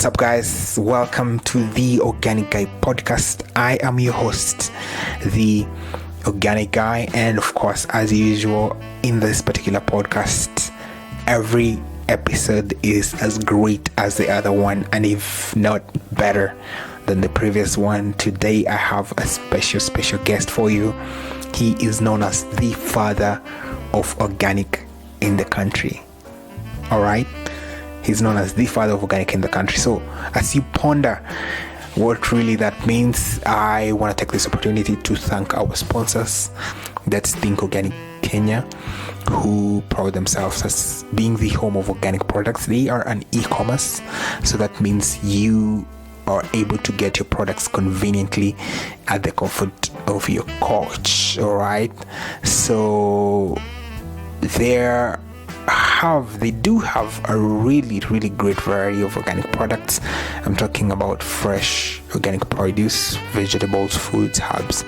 What's up, guys? Welcome to the Organic Guy podcast. I am your host, the Organic Guy, and of course, as usual, in this particular podcast, every episode is as great as the other one, and if not better than the previous one. Today, I have a special guest for you. He is known as the father of organic in the country. All right. He's known as the father of organic in the country. So as you ponder what really that means, I want to take this opportunity to thank our sponsors. That's Think Organic Kenya, who proud themselves as being the home of organic products. They are an e-commerce, so that means you are able to get your products conveniently at the comfort of your couch. All right. So they do have a really great variety of organic products. I'm talking about fresh organic produce, vegetables, fruits, herbs,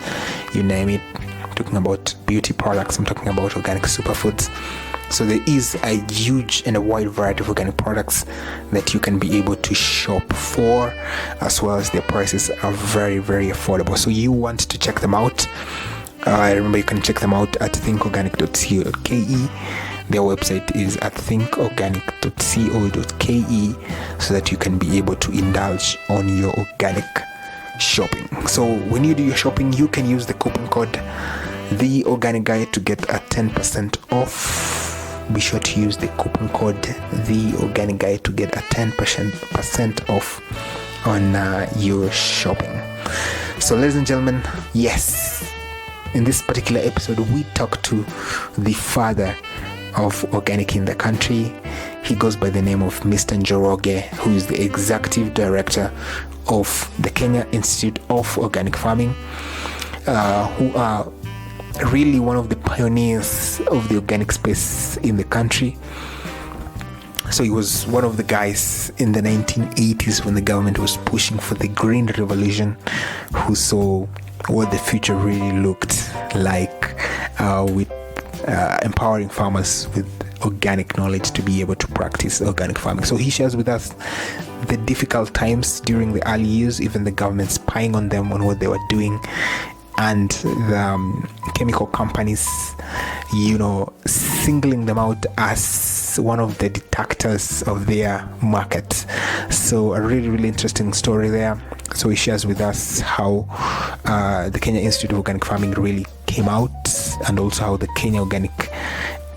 you name it. I'm talking about beauty products. I'm talking about organic superfoods. So there is a huge and a wide variety of organic products that you can be able to shop for, as well as their prices are very affordable. So you want to check them out. Remember, you can check them out at thinkorganic.co.ke. Their website is at thinkorganic.co.ke, so that you can be able to indulge on your organic shopping. So when you do your shopping, you can use the coupon code The Organic Guy to get a 10% off. Be sure to use the coupon code The Organic Guy to get a 10% off on your shopping. So ladies and gentlemen, yes, in this particular episode, we talk to the father of organic in the country. He goes by the name of Mr. Njoroge, who is the executive director of the Kenya Institute of Organic Farming, who are really one of the pioneers of the organic space in the country. So he was one of the guys in the 1980s when the government was pushing for the green revolution, who saw what the future really looked like, with empowering farmers with organic knowledge to be able to practice organic farming. So he shares with us the difficult times during the early years, even the government spying on them on what they were doing, and the chemical companies, singling them out as one of the detractors of their market. So a really interesting story there. So he shares with us how the Kenya Institute of Organic Farming really came out, and also how the Kenya Organic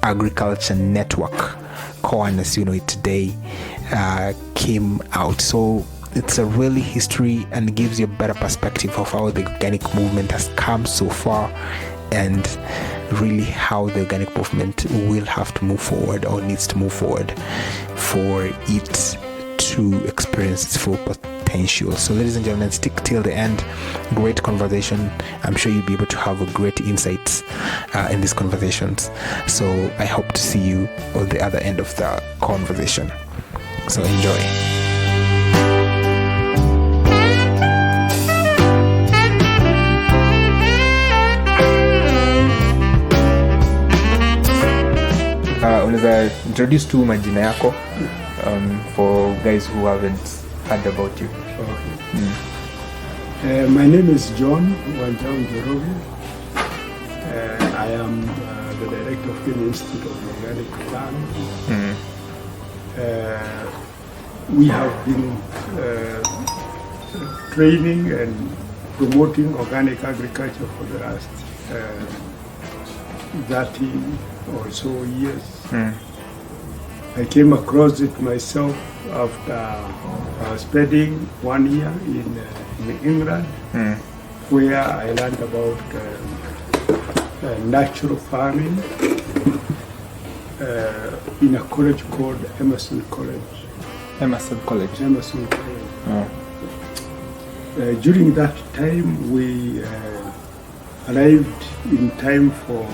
Agriculture Network, KIOF as you know it today, came out. So it's a really history and gives you a better perspective of how the organic movement has come so far, and really how the organic movement will have to move forward, or needs to move forward, for it to experience its full potential. So ladies and gentlemen, stick till the end. Great conversation. I'm sure you'll be able to have a great insights in these conversations. So I hope to see you on the other end of the conversation. So enjoy. Unaweza introduce tu majina yako for guys who haven't heard about you. Okay. My name is John Njoroge. I am the director of the Institute of Organic Farming. We have been training and promoting organic agriculture for the last 30 or so years. I came across it myself after spending 1 year in England, where I learned about natural farming in a college called Emerson College. During that time, we arrived in time for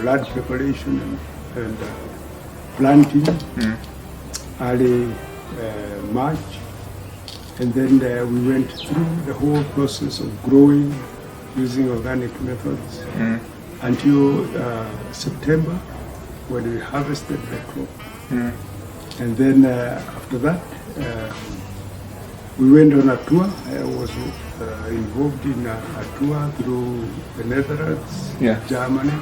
land preparation and planting early March, and then we went through the whole process of growing using organic methods until September, when we harvested the crop. And then after that, we went on a tour. I was involved in a tour through the Netherlands, Germany,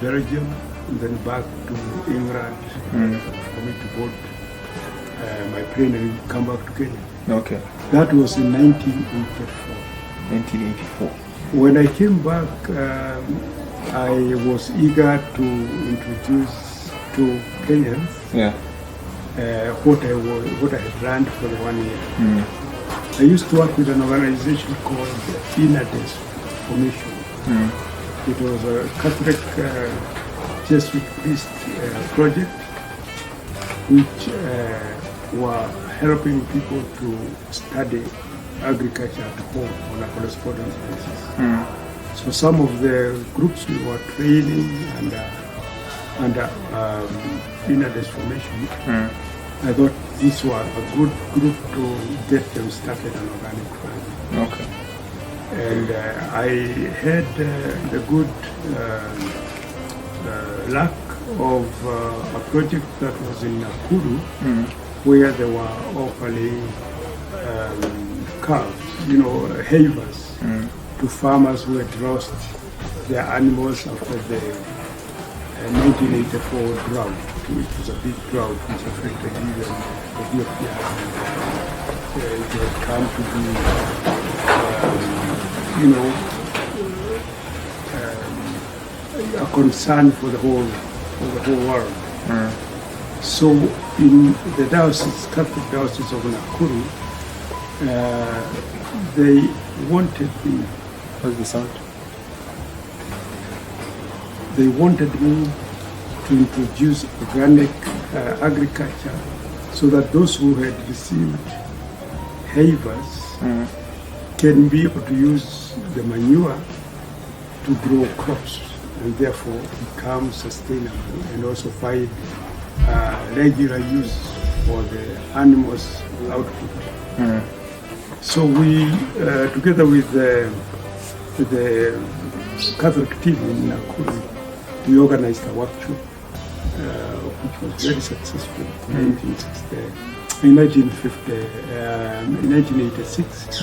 Belgium, and then back to England for me to board my plane and come back to Kenya. Okay. That was in 1984. 1984. When I came back, I was eager to introduce to Kenyans what I had learned for the 1 year. I used to work with an organization called Narrates Formation. It was a Catholic Jesuit priest project which were helping people to study agriculture at home on a correspondence basis. So some of the groups we were training under Narrates Formation, I thought these were a good group to get them started on organic farming. Okay. And I had the good luck of a project that was in Nakuru, where they were offering calves, havers, to farmers who had lost their animals after the 1984 drought, which was a big drought which affected even Ethiopia. And it had come to be, a concern for the whole world. So in the diocese, Catholic Diocese of Nakuru, they wanted me. What's the sound? They wanted me to introduce organic agriculture so that those who had received havers can be able to use the manure to grow crops and therefore become sustainable and also find regular use for the animals' output. So we, together with the Catholic team in Nakuru, we organized a workshop which was very successful in 1986.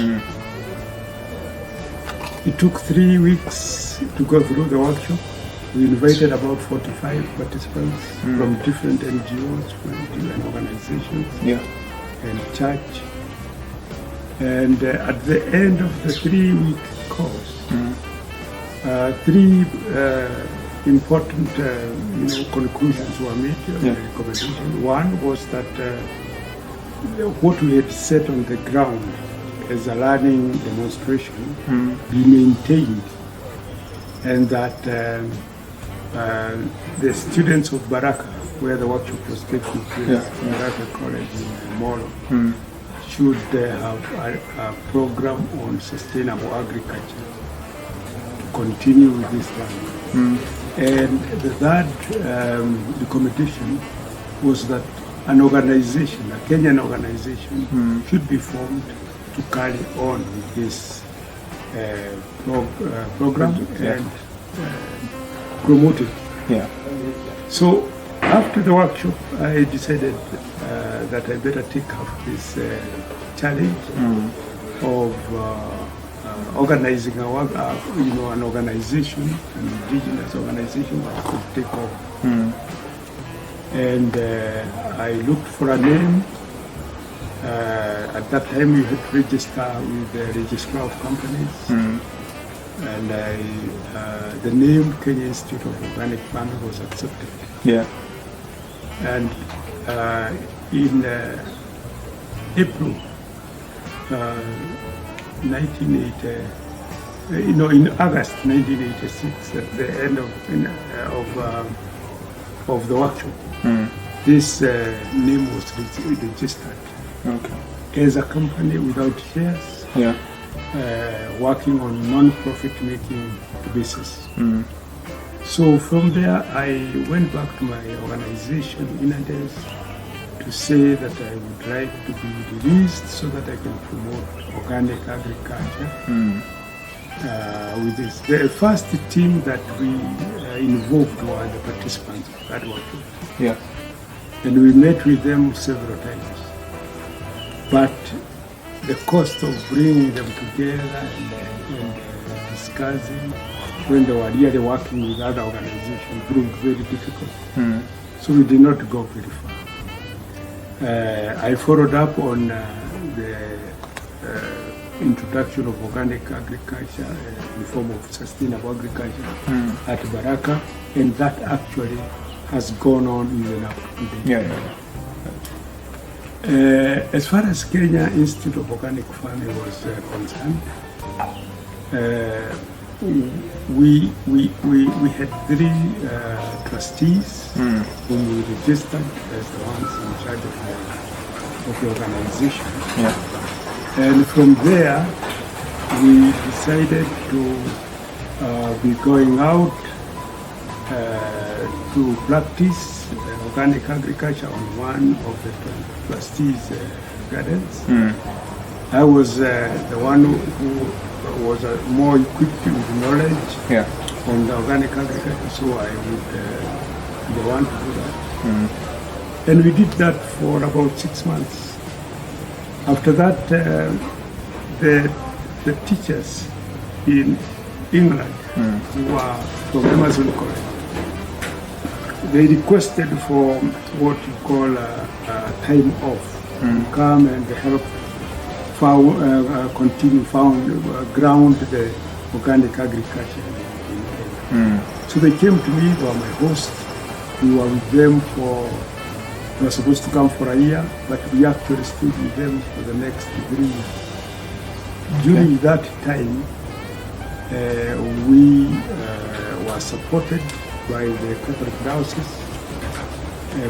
It took 3 weeks to go through the workshop. We invited about 45 participants from different NGOs, from different organizations, and church. And at the end of the 3-week course, 3 important conclusions were made, recommendation. One was that what we had set on the ground as a learning demonstration be maintained, and that the students of Baraka, where the workshop was taking place, Baraka College in Molo, should have a program on sustainable agriculture to continue with this learning. And the third recommendation was that an organization, a Kenyan organization, should be formed to carry on with this program and promote it. So after the workshop, I decided that I better take up this challenge of organizing an organization, an indigenous organization that could take over. And I looked for a name. At that time, you had to register with the Registrar of Companies. And the name Kenya Institute of Organic Farming was accepted. And in April 1980, in August 1986, at the end of the workshop, this name was registered as a company without shares, working on non-profit making basis. So from there, I went back to my organization, Narrates, to say that I would like to be released so that I can promote organic agriculture with this. The first team that we involved were the participants of that workshop. And we met with them several times. but the cost of bringing them together and discussing when they were really working with other organizations proved very difficult. So we did not go very far. I followed up on the introduction of organic agriculture in form of sustainable agriculture at Baraka, and that actually has gone on even up to today. As far as Kenya Institute of Organic Farming was concerned, we had 3 trustees whom we registered as the ones in charge of the organization. And from there, we decided to be going out to practice organic agriculture on one of the trustees' gardens. I was the one who was more equipped with knowledge on the organic agriculture, so I would be the one to do that. And we did that for about 6 months. After that, the teachers in England who were from Amazon College, they requested for what you call a time off to come and help continue ground the organic agriculture in Kenya. So they came to me, they were my host. We were with them they were supposed to come for a year, but we actually stayed with them for the next 3 years. During that time, we were supported by the Catholic diocese,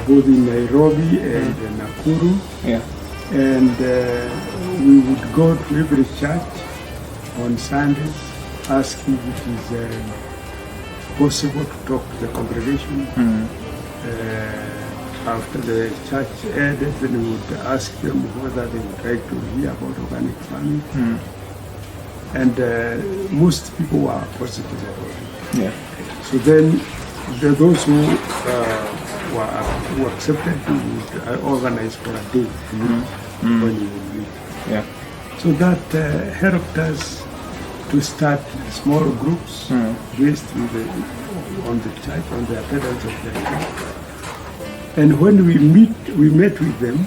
both in Nairobi and Nakuru. And we would go to every church on Sundays, asking if it is possible to talk to the congregation. After the church ended, then we would ask them whether they would like to hear about organic farming. And most people were positive about it. So then those who accepted, we would organize for a day to meet when we would meet. So that helped us to start small groups based on the church, on the attendance of the church. And when we met with them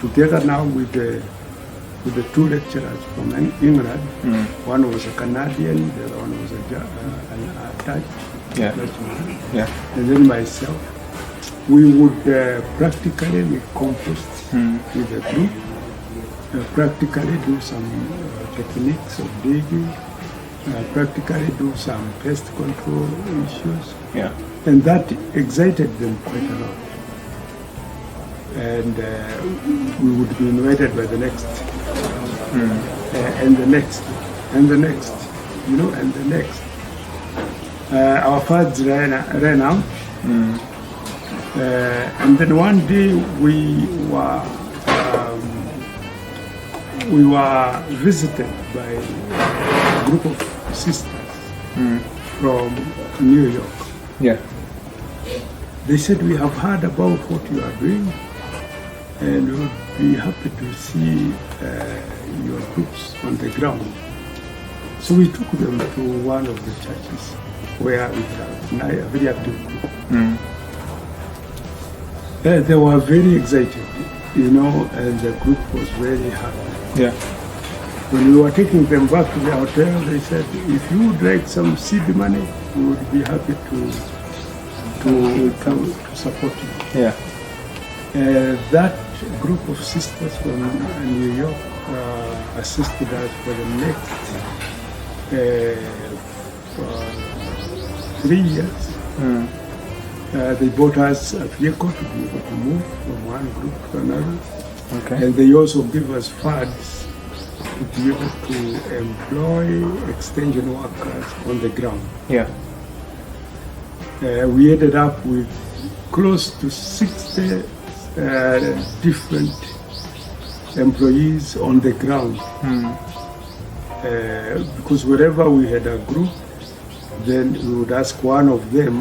together now with the 2 lecturers from England. One was a Canadian, the other one was a Dutch. And then myself. We would practically make compost with the group, practically do some techniques of digging, practically do some pest control issues. And that excited them quite a lot. And we would be invited by the next, and the next, and the next, and the next. Our funds ran out, and then one day we were visited by a group of sisters from New York. They said, "We have heard about what you are doing, and we would be happy to see your groups on the ground." So we took them to one of the churches where we have a very active group. They were very excited, and the group was very happy. When we were taking them back to the hotel, they said, "If you would like some seed money, we would be happy to support you." That group of sisters from New York assisted us for the next 3 years. They bought us a vehicle to be able to move from one group to another. And they also give us funds to be able to employ extension workers on the ground. We ended up with close to 60 different employees on the ground. Because wherever we had a group, then we would ask one of them,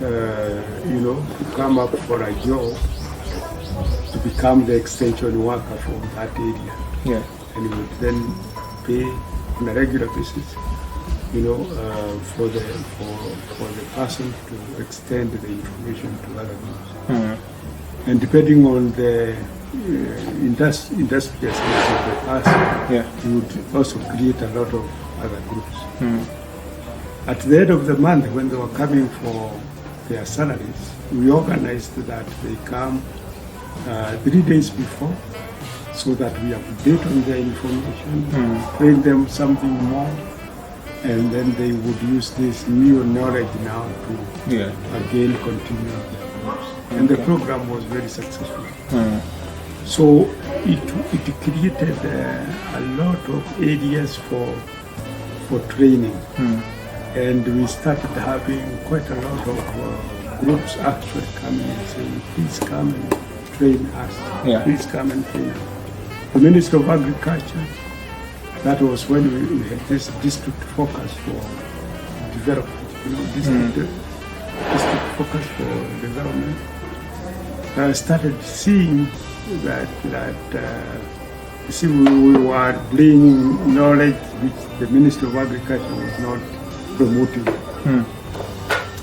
to come up for a job, to become the extension worker from that area. Yeah. And he would then pay on a regular basis, for the person to extend the information to other groups. And depending on the industrious nature of the person, he would also create a lot of other groups. At the end of the month, when they were coming for their salaries, we organized that they come 3 days before, so that we update on their information, train them something more, and then they would use this new knowledge now to again continue their course. And the program was very successful. So it created a lot of areas for training. And we started having quite a lot of groups actually coming and saying, please come and train us. Please come and train us. The Minister of Agriculture, that was when we had this district focus for development, district focus for development. Started seeing that we were bringing knowledge which the Minister of Agriculture was not promoting.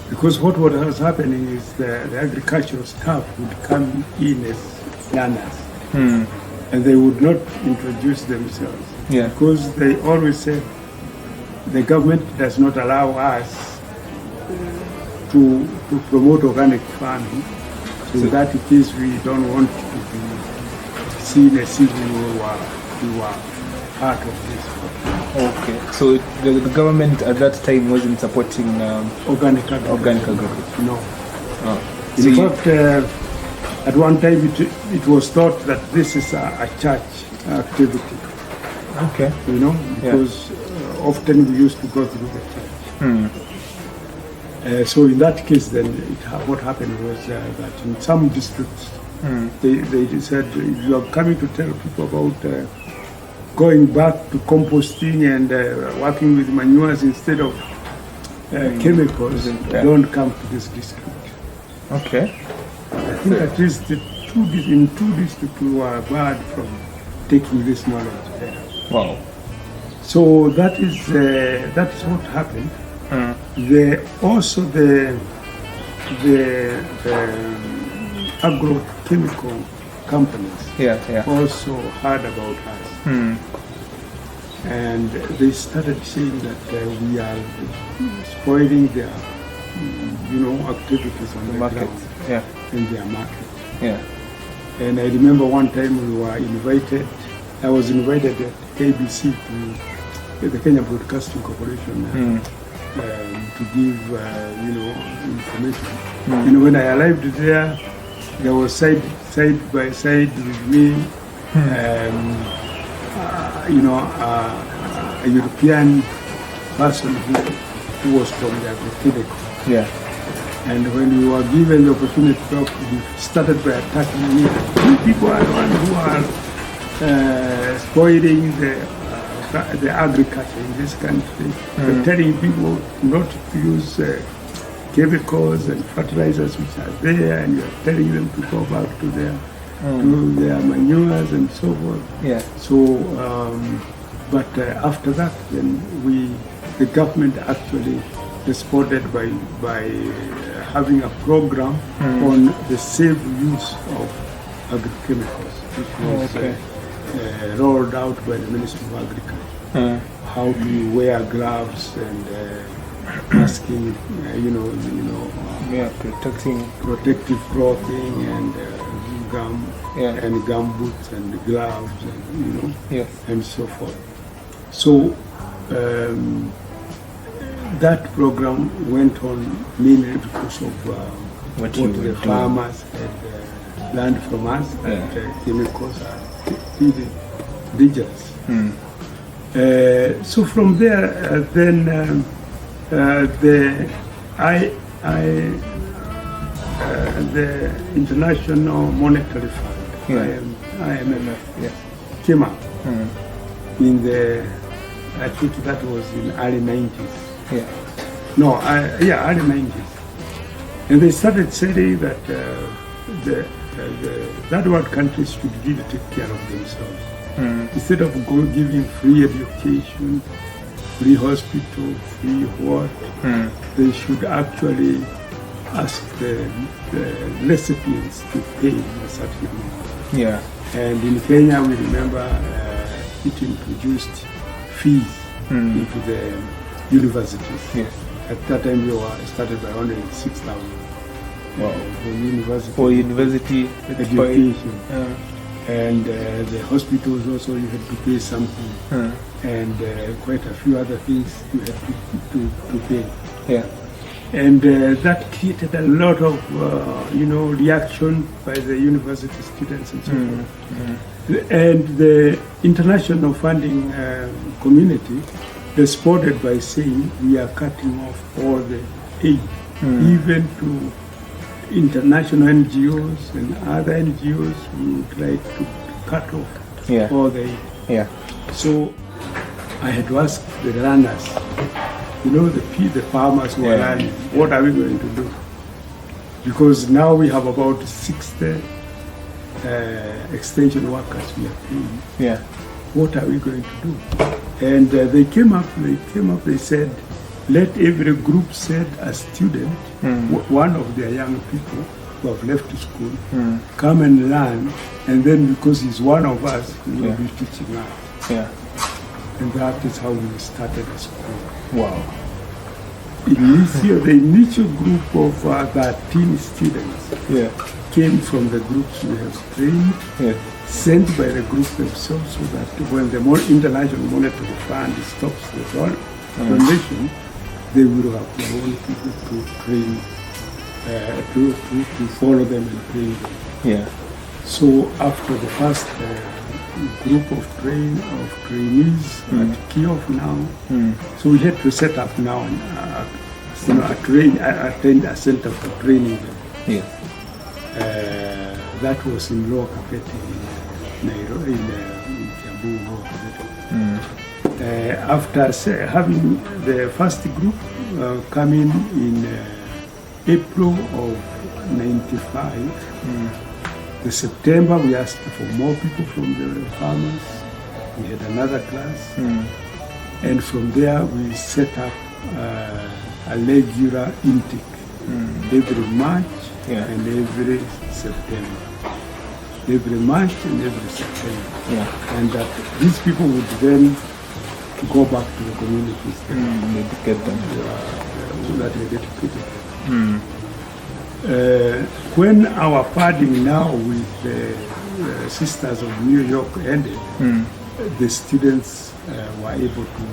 Because what was happening is the agricultural staff would come in as learners. And they would not introduce themselves. Because they always said the government does not allow us to promote organic farming. So that it is, we don't want to be seen as if we were part of this. Okay, so the government at that time wasn't supporting organic agriculture. No. So in fact, at one time it was thought that this is a church activity. Okay. Because often we used to go through the church. So in that case, then what happened was that in some districts, they said, if you are coming to tell people about going back to composting and working with manures instead of chemicals, don't come to this district. Okay. I think at least in two districts we were barred from taking this knowledge there. Wow. So that is what happened. Also the agrochemical companies also heard about us. And they started saying that we are spoiling their activities on the market. ground in their market. And I remember one time we were invited, I was invited at ABC to the Kenya Broadcasting Corporation to give information. And when I arrived there was side by side with me a European person who was from the agrochemical. And when we were given the opportunity to talk, we started by attacking me. You people are the ones who are spoiling the agriculture in this country. We're telling people not to use chemicals and fertilizers which are there, and you're telling them to go back to their manures and so forth. So, but after that, then the government actually responded by having a program on the safe use of agrochemicals, which was rolled out by the Ministry of Agriculture. How do you wear gloves and masking, protective clothing and gum and gum boots and gloves and and so forth. So that program went on mainly because of what the farmers had learned from us, that chemicals are really dangerous. So from there, then the International Monetary Fund, IMF, came up in I think that was in early 90s. Early 90s. And they started saying that the third world countries should really take care of themselves. Instead of giving free education, free hospital, free what, they should actually ask the recipients to pay a certain amount. Yeah. And in Kenya, we remember it introduced fees into the universities. Yes. At that time, we were started by only 6,000 for university education. And the hospitals also, you had to pay something. And quite a few other things you had to pay. Yeah. And that created a lot of, reaction by the university students and so forth. And the international funding community responded by saying, we are cutting off all the aid, even to international NGOs and other NGOs. We would like to cut off all the aid. Yeah. So I had to ask the runners, the farmers who are running, what are we going to do? Because now we have about 60 extension workers we are paying. Yeah. What are we going to do? And they came up, they said, let every group send a student, one of their young people who have left school, come and learn, and then because he's one of us, he will be teaching us. Yeah. And that is how we started a school. Wow. The initial group of 13 students came from the groups we have trained, sent by the group themselves, so that when the International Monetary Fund stops the donation, they will have their own people to train, to follow them and train them. Yeah. So after the first group of trainees at KIOF now, so we had to set up now a center for training them. Yeah. That was in Lower Kapete in Nairobi, in Kiambu, Lower Kapete. After having the first group coming in April of '95, in September we asked for more people from the farmers. We had another class, and from there we set up a regular intake every March and every September. Every March and every September. Yeah. And that these people would then go back to the communities and educate them. That they educated them. When our funding now with the Sisters of New York ended, the students were able to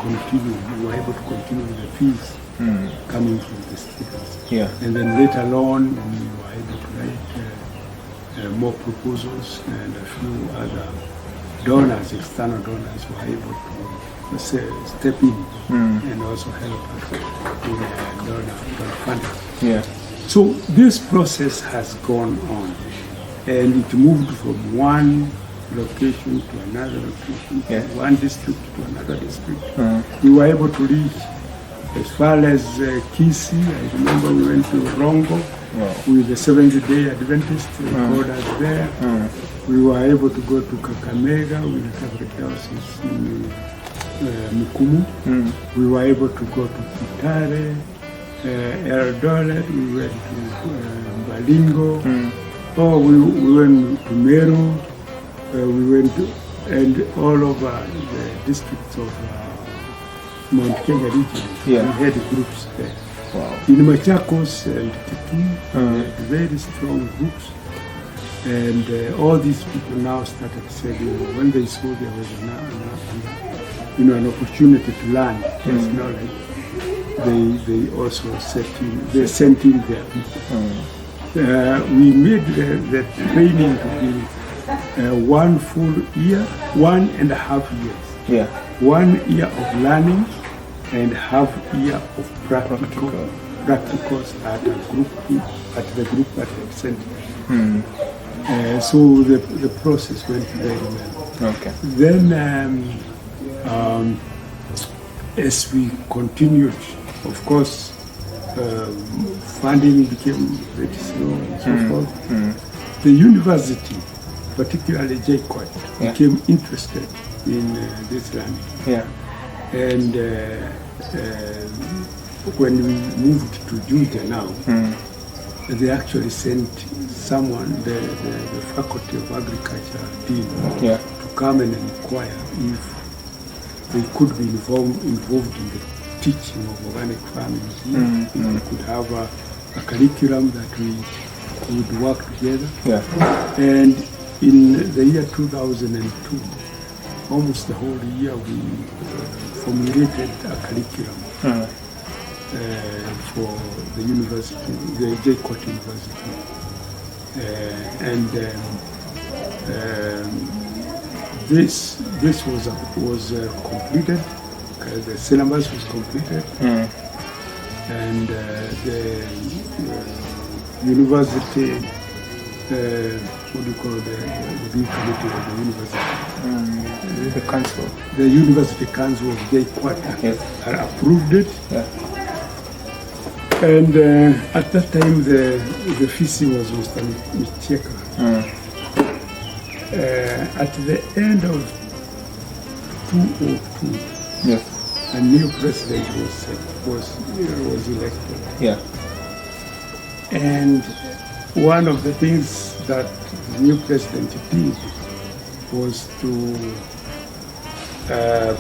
continue. We were able to continue with the fees coming from the students. Yeah. And then later on, we were able to write more proposals, and a few other donors, external donors, were able to step in and also help us in donor funding. Yeah. So this process has gone on, and it moved from one location to another location, from one district to another district. We were able to reach as far as Kisii. I remember we went to Rongo with the Seventh-day Adventist headquarters there. We were able to go to Kakamega with the Catholic Diocese in Mukumu. We were able to go to Kitare, Eldoret. We went to Balingo. We went to Meru. We went to, and all over the districts of Mount Kenya region. We had groups there. Wow. In Machakos and Kitui, we had very strong groups. And all these people now started saying, when they saw there was an opportunity to learn this knowledge, they also sent in their people. We made the training to be 1 full year, 1.5 years. Yeah. 1 year of learning and half year of practicals at the group that had sent them. So the process went very well. Okay. Then as we continued, of course, funding became very slow and so forth. The university, particularly JKUAT, became interested in this land. Yeah. And when we moved to Juja now, they actually sent someone, the Faculty of Agriculture dean, to come and inquire if they could be involved in the teaching of organic farming. If we could have a curriculum that we would work together. Yeah. And in the year 2002, almost the whole year, we formulated a curriculum for the university, the JKUAT University. This was completed. The syllabus was completed, and the university, what do you call the big committee of the university? The council. The university council of JKUAT approved it. Yeah. And at that time, the VC was Mr. Micheka. At the end of 2002, a new president was elected. Yeah. And one of the things that the new president did was to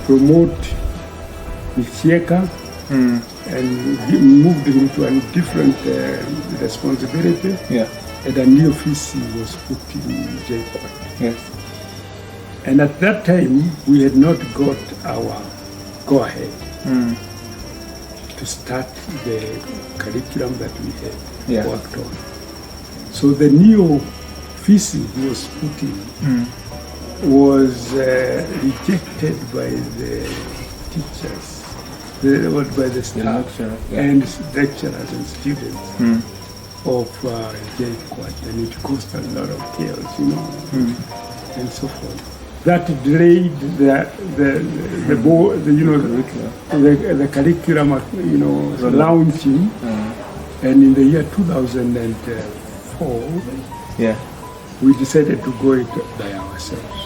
promote Micheka and he moved into a different responsibility. Yeah. And a new VC was put in JKUAT. Yes. And at that time, we had not got our go-ahead to start the curriculum that we had worked on. So the new VC who was put in was rejected by the teachers, by the staff, and lecturers and students of JKUAT, and it caused a lot of chaos, and so forth. That delayed the curriculum, launching, and in the year 2004, we decided to go it by ourselves.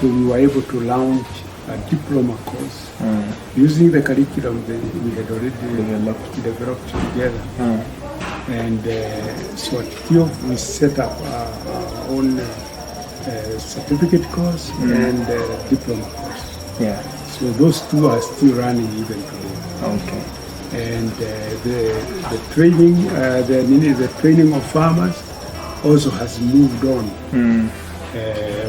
So we were able to launch a diploma course using the curriculum that we had already developed together. And so at KIOF we set up our own certificate course and diploma course. Yeah. So those two are still running even today. Okay. And the training of farmers also has moved on.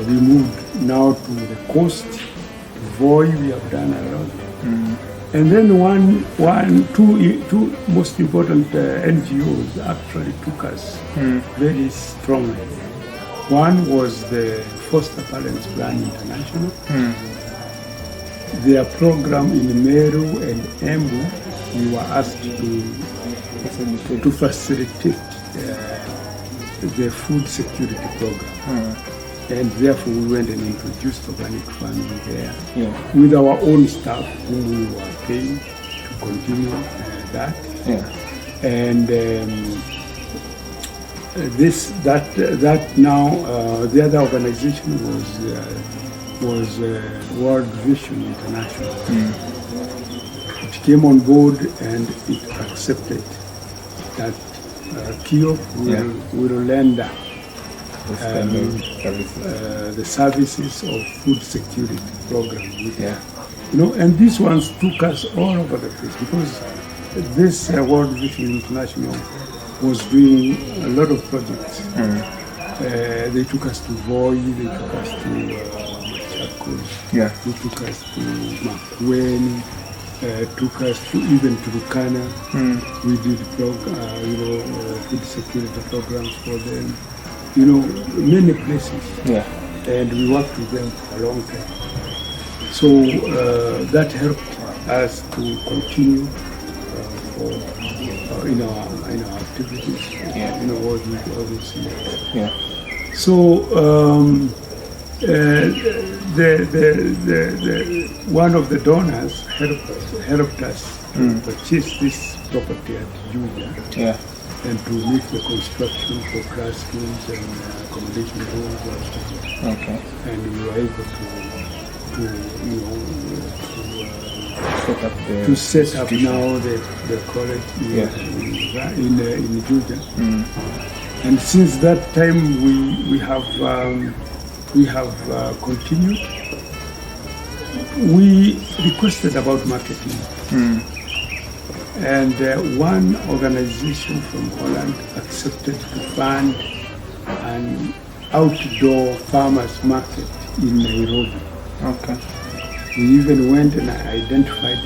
We moved now to the coast, to Voi. We have done a lot. And then two most important NGOs actually took us very strongly. One was the Foster Parents Plan International. Their program in Meru and Embu, we were asked to facilitate the food security program. And therefore we went and introduced organic farming there with our own staff whom we were paying to continue that. And the other organization was World Vision International. It came on board and it accepted that KIOF will render the services of food security program. And these ones took us all over the place because this World Vision International was doing a lot of projects. They took us to Voi, they took us to Machakos, they took us to Makueni, took us to even to Rukana. We did food security programs for them. Many places. And we worked with them for a long time. So that helped us to continue in our activities. All these years. So one of the donors helped us to purchase this property at Juja. Yeah. And to make the construction for classrooms and accommodation rooms and stuff like that. Okay. And we were able to set up now the college in Juja. And since that time we have continued. We requested about marketing. And one organization from Holland accepted to fund an outdoor farmers market in Nairobi. Okay. We even went and identified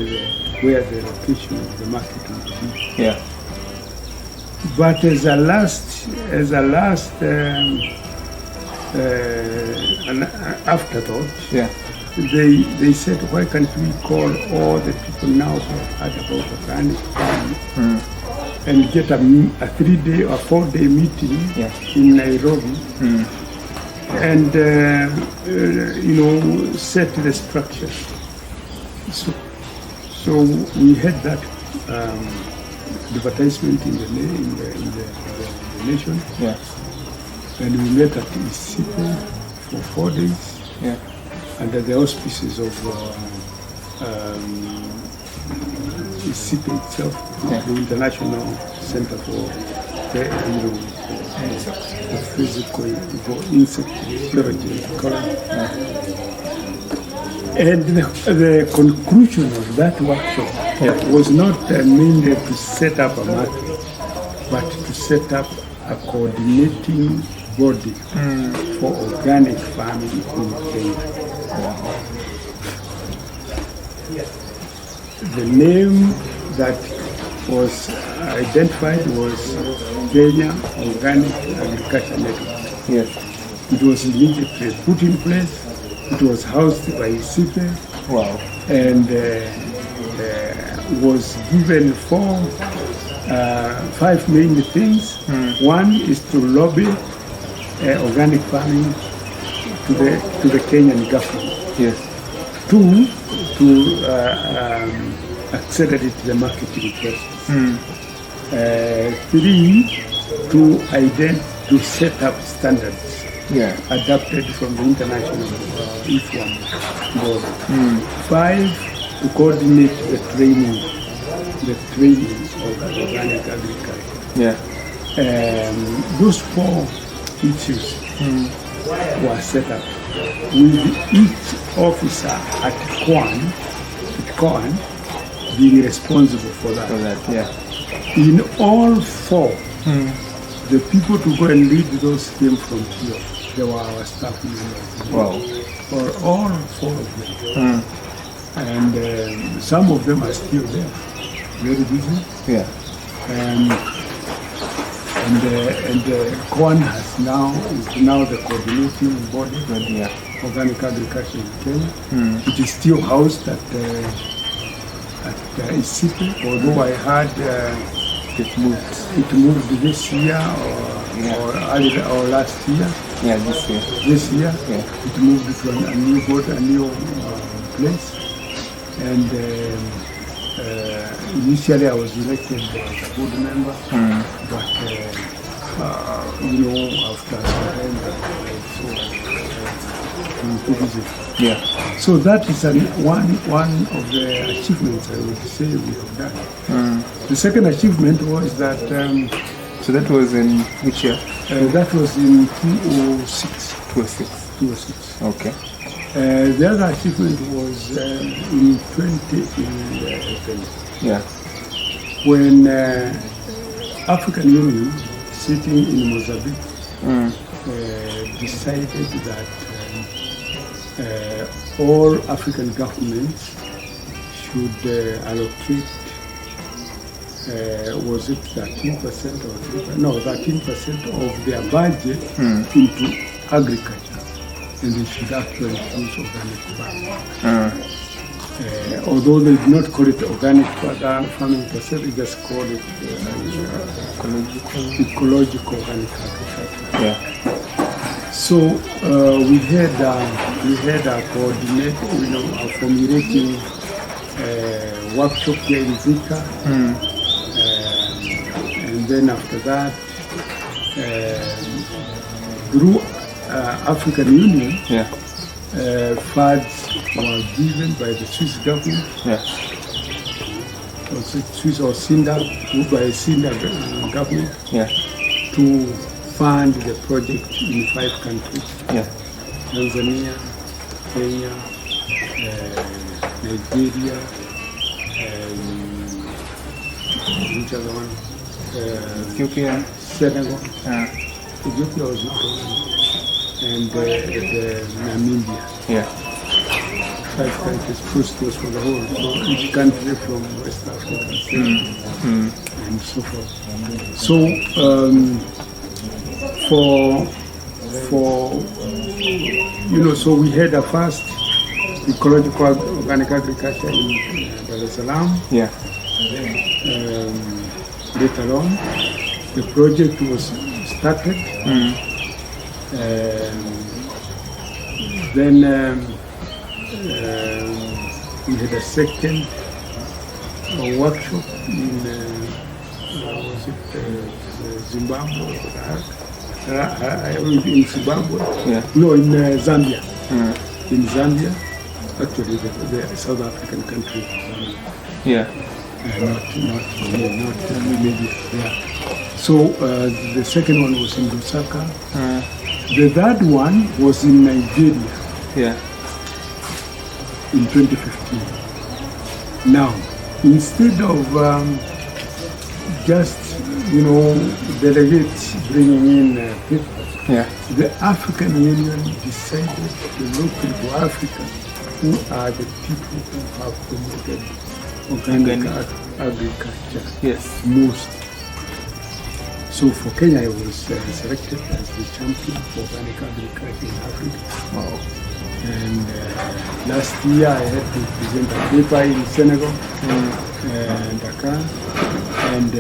where the location of the market would be. Yeah. But as a last afterthought, yeah. They said, why can't we call all the people now who have heard about organic farming and get a 3-day or 4-day meeting in Nairobi and set the structure. So we had that advertisement in the nation. Yeah. And we met at Isipe for 4 days. Yeah. Under the auspices of ICIPE itself, the International Center for Physical Insect Ecology. And the conclusion of that workshop was not mainly to set up a market, but to set up a coordinating body for organic farming in Kenya. The name that was identified was Kenya Organic Agriculture Network. Yes. It was immediately put in place. It was housed by ICIPE. Wow. And was given 5 main things. One is to lobby organic farming to the Kenyan government. Yes. 2, to accelerate the marketing process. 3, to set up standards adapted from the international IFOAM board. 5, to coordinate the training of organic agriculture. Yeah. Those 4 issues were set up with each officer at Kwan being responsible for that. In all 4, the people to go and lead those came from KIOF. They were our staff members. Wow. For all 4 of them. And some of them are still there, very busy. Yeah. And Kwan is now the coordinating body for organic agriculture in Kenya. It is still housed at ICIPE, although I heard it moved this year or last year. Yeah, this year. This year, it moved to a new place. And initially I was elected as a board member, but after some time So that is one of the achievements I would say we have done. The second achievement was that. So that was in which year? That was in 2006. 2006. Okay. The other achievement was in 2011. Yeah. When African Union, sitting in Mozambique, decided that all African governments should allocate, was it 13% or 13% of their budget into agriculture, and they should actually use organic farming. Although they did not call it organic farming per se, they just called it ecological organic agriculture. So we had a coordinator, a formulating workshop here in Zika, and then after that, through African Union, funds were given by the Swiss government. Swiss or Sinda, by Sinda government, to fund the project in 5 countries: Tanzania, Kenya, Nigeria, which other one? Ethiopia, Senegal. Ethiopia was not one, and Namibia. 5 countries, first was for the whole, so each country from West Africa, and so forth. So so we had a first ecological organic agriculture in Dar es Salaam. Later on, the project was started. Then we had a second workshop in Zimbabwe? In Zimbabwe? No, in Zambia. In Zambia, actually the South African country. Not Namibia. So the second one was in Lusaka. The third one was in Nigeria. In 2015. Now, instead of just delegates bringing in people, the African Union decided to look into Africa, who are the people who have promoted organic agriculture most. So for Kenya, I was selected as the champion for organic agriculture in Africa. And last year I had to present a paper in Senegal, Dakar, and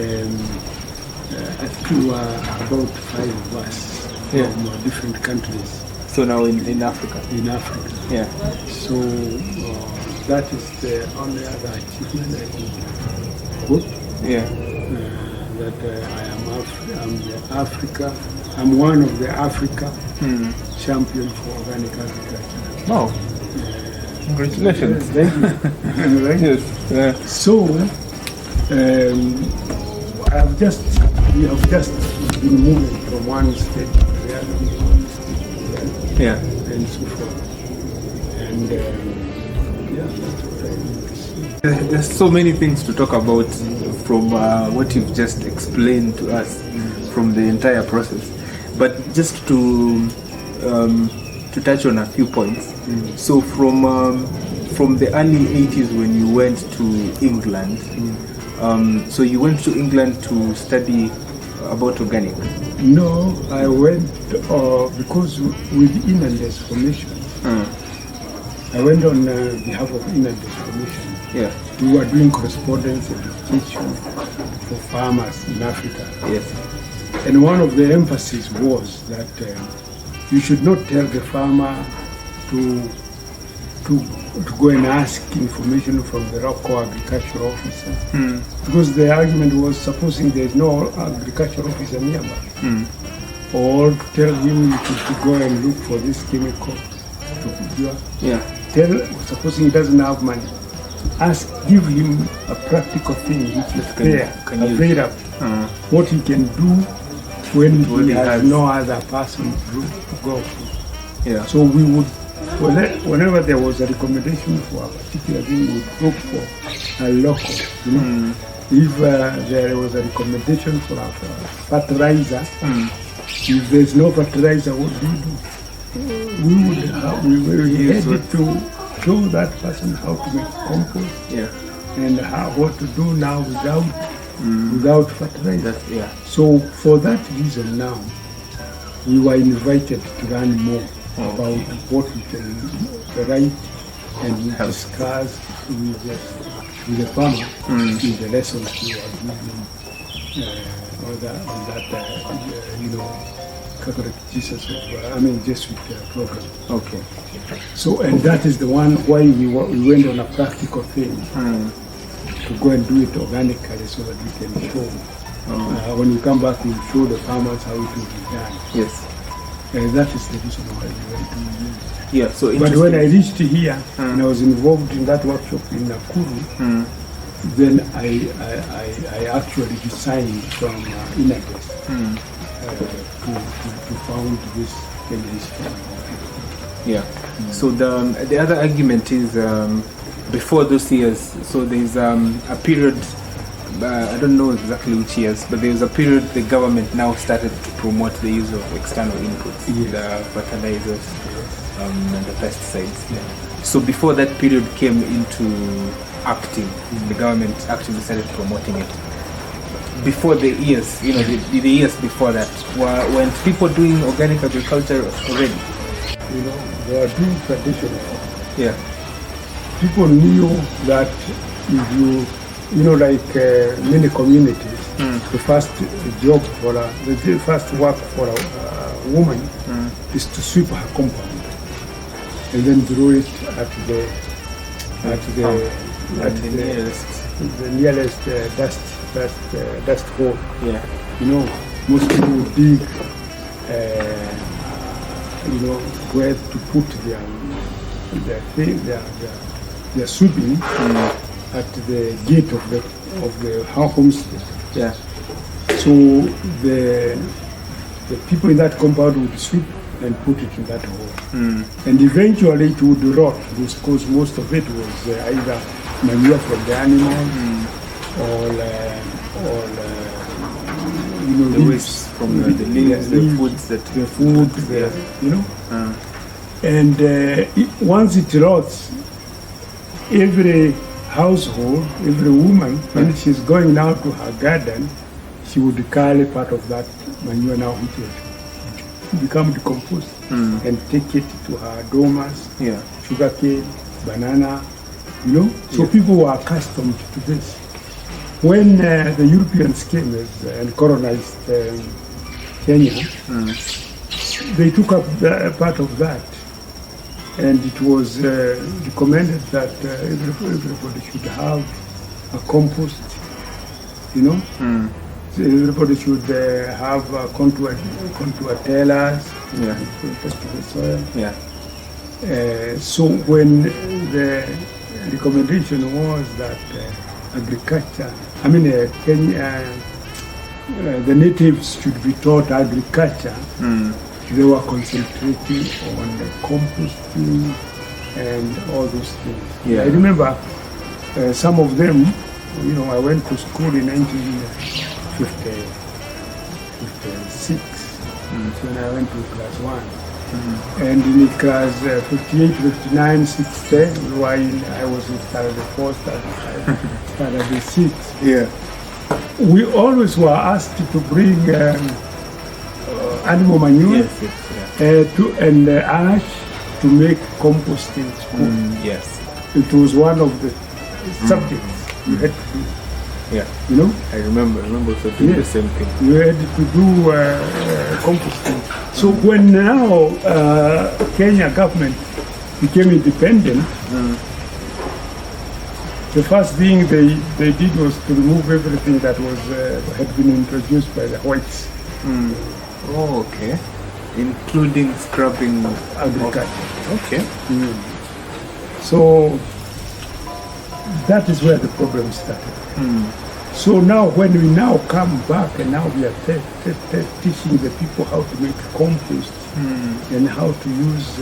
I think we were about 5 of us from different countries. So now in Africa? In Africa. So that is the only other achievement I can put. That I'm one of the Africa champion for organic agriculture. Wow! Congratulations! Thank you. So we have just been moving from one state to the other, and so forth. And that's what I need to say. There's so many things to talk about from what you've just explained to us from the entire process. But just to touch on a few points. So from the early 80s when you went to England, so you went to England to study about organic? No, I went because with Inlands Formation, I went on behalf of Inlands Formation. We were doing correspondence education for farmers in Africa. And one of the emphasis was that you should not tell the farmer to go and ask information from the local agricultural officer. Because the argument was, supposing there is no agricultural officer nearby, or to tell him to go and look for this chemical. Supposing he doesn't have money, give him a practical thing which is there, available, what he can do when he has no other person to go to. So we would, whenever there was a recommendation for a particular thing, we would look for a local. If there was a recommendation for a fertilizer, if there's no fertilizer, what do? We were ready to show that person how to make compost and what to do now without fertilizer. So for that reason now, we were invited to learn more about what we can write, and we discussed with the farmer in the lessons we were giving on that Catholic Jesus, Jesuit program. Okay. So, and that is the one why we went on a practical thing to go and do it organically so that we can show. When we come back, we'll show the farmers how it will be done. Yes. That is the reason why we went to use it. Yeah, so but when I reached here and I was involved in that workshop in Nakuru, then I actually designed from Inadex to found this Kenyan. Yeah. So the other argument is before those years. So there's a period. I don't know exactly which years, but there's a period the government now started to promote the use of external inputs, the fertilizers and the pesticides. Yeah. So before that period came into acting, the government actually started promoting it. Before the years, the years before that, when people doing organic agriculture already? They are doing traditional. Yeah. People knew that if you, like many communities, the first job the first work for a woman is to sweep her compound and then throw it at the nearest dust hole. Yeah. Most people would dig, where to put their sweeping at the gate of the homestead. Yeah. So the people in that compound would sweep and put it in that hole. And eventually it would rot because most of it was either manure from the animals or the waste from the leaves, the foods the food, and once it rots, every household, every woman, when she's going now to her garden, she would carry part of that manure now which will become decomposed and take it to her domas, sugarcane, banana, So people were accustomed to this. When the Europeans came and colonized Kenya, they took up part of that. And it was recommended that everybody should have a compost, So everybody should have contour tillers, to the soil. Yeah. So when the recommendation was that agriculture, Kenya, the natives should be taught agriculture, they were concentrating on the composting and all those things. Yeah. I remember some of them, I went to school in 1956, when I went to class 1. And in class 58, 59, 60, I was in standard 4, standard 6. Yeah. We always were asked to bring animal manure and ash to make compost in school. Yes. It was one of the subjects you had to do. Yeah. I remember also doing the same thing. You had to do composting. So when now Kenya government became independent, the first thing they did was to remove everything that had been introduced by the whites. Oh, okay. Including scrubbing agriculture. Okay. So that is where the problem started. So now when we now come back and now we are teaching the people how to make compost and how to use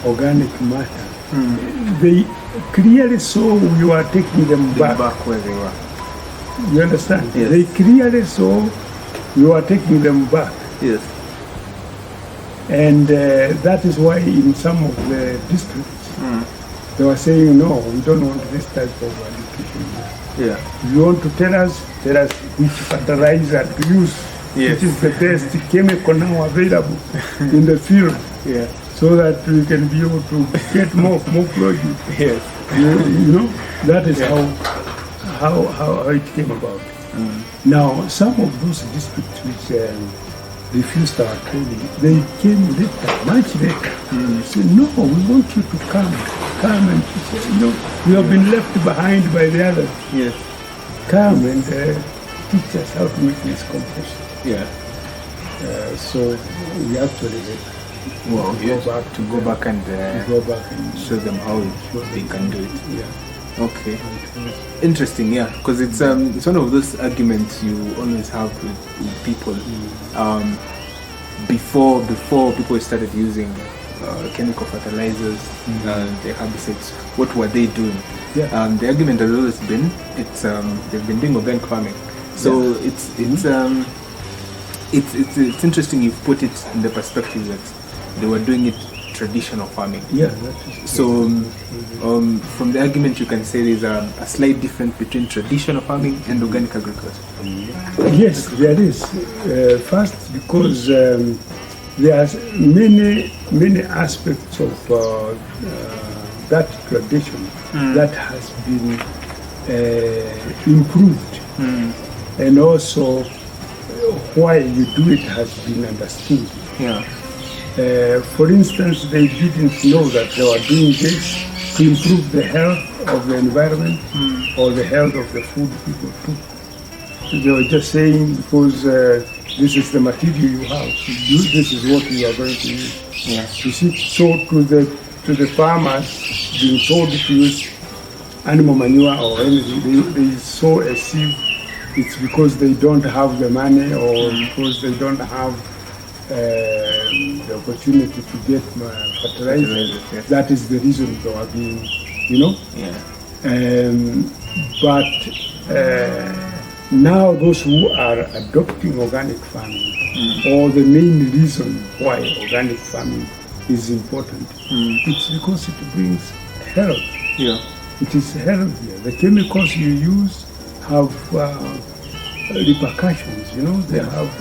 organic matter, they clearly saw we were taking them back where they were. You understand? Yes. They clearly saw we were taking them back. Yes. And that is why in some of the districts they were saying, no, we don't want this type of education. Yeah. If you want to tell us which fertilizer to use, which is the best chemical now available in the field, so that we can be able to get more produce. Yes. That is how it came about. Now, some of those districts which refused our training. They came later, much later. They said, no, we want you to come. Come and we have been left behind by the others. Yes. Come and teach us how to make this compost. Yeah. So we actually Well, go back to go back and show them how they can do it. Yeah. Okay. Interesting, yeah, because it's one of those arguments you always have with people. Before people started using chemical fertilizers and the herbicides, what were they doing? Yeah. The argument has always been they've been doing organic farming. So it's interesting you've put it in the perspective that they were doing it traditional farming. Yeah. That is So from the argument you can say there's a slight difference between traditional farming and organic agriculture. Yes, there is. First, because there are many aspects of that tradition that has been improved, and also why you do it has been understood. Yeah. For instance, they didn't know that they were doing this to improve the health of the environment or the health of the food people took. They were just saying because this is the material you have, this is what you are going to use. Yeah. You see, so to the farmers being told to use animal manure or anything, they sow a seed. It's because they don't have the money or because they don't have the opportunity to get fertilizer. Yes. That is the reason they are being, Yeah. But now those who are adopting organic farming, or the main reason why organic farming is important, it's because it brings health. Yeah. It is healthier. The chemicals you use have repercussions, they have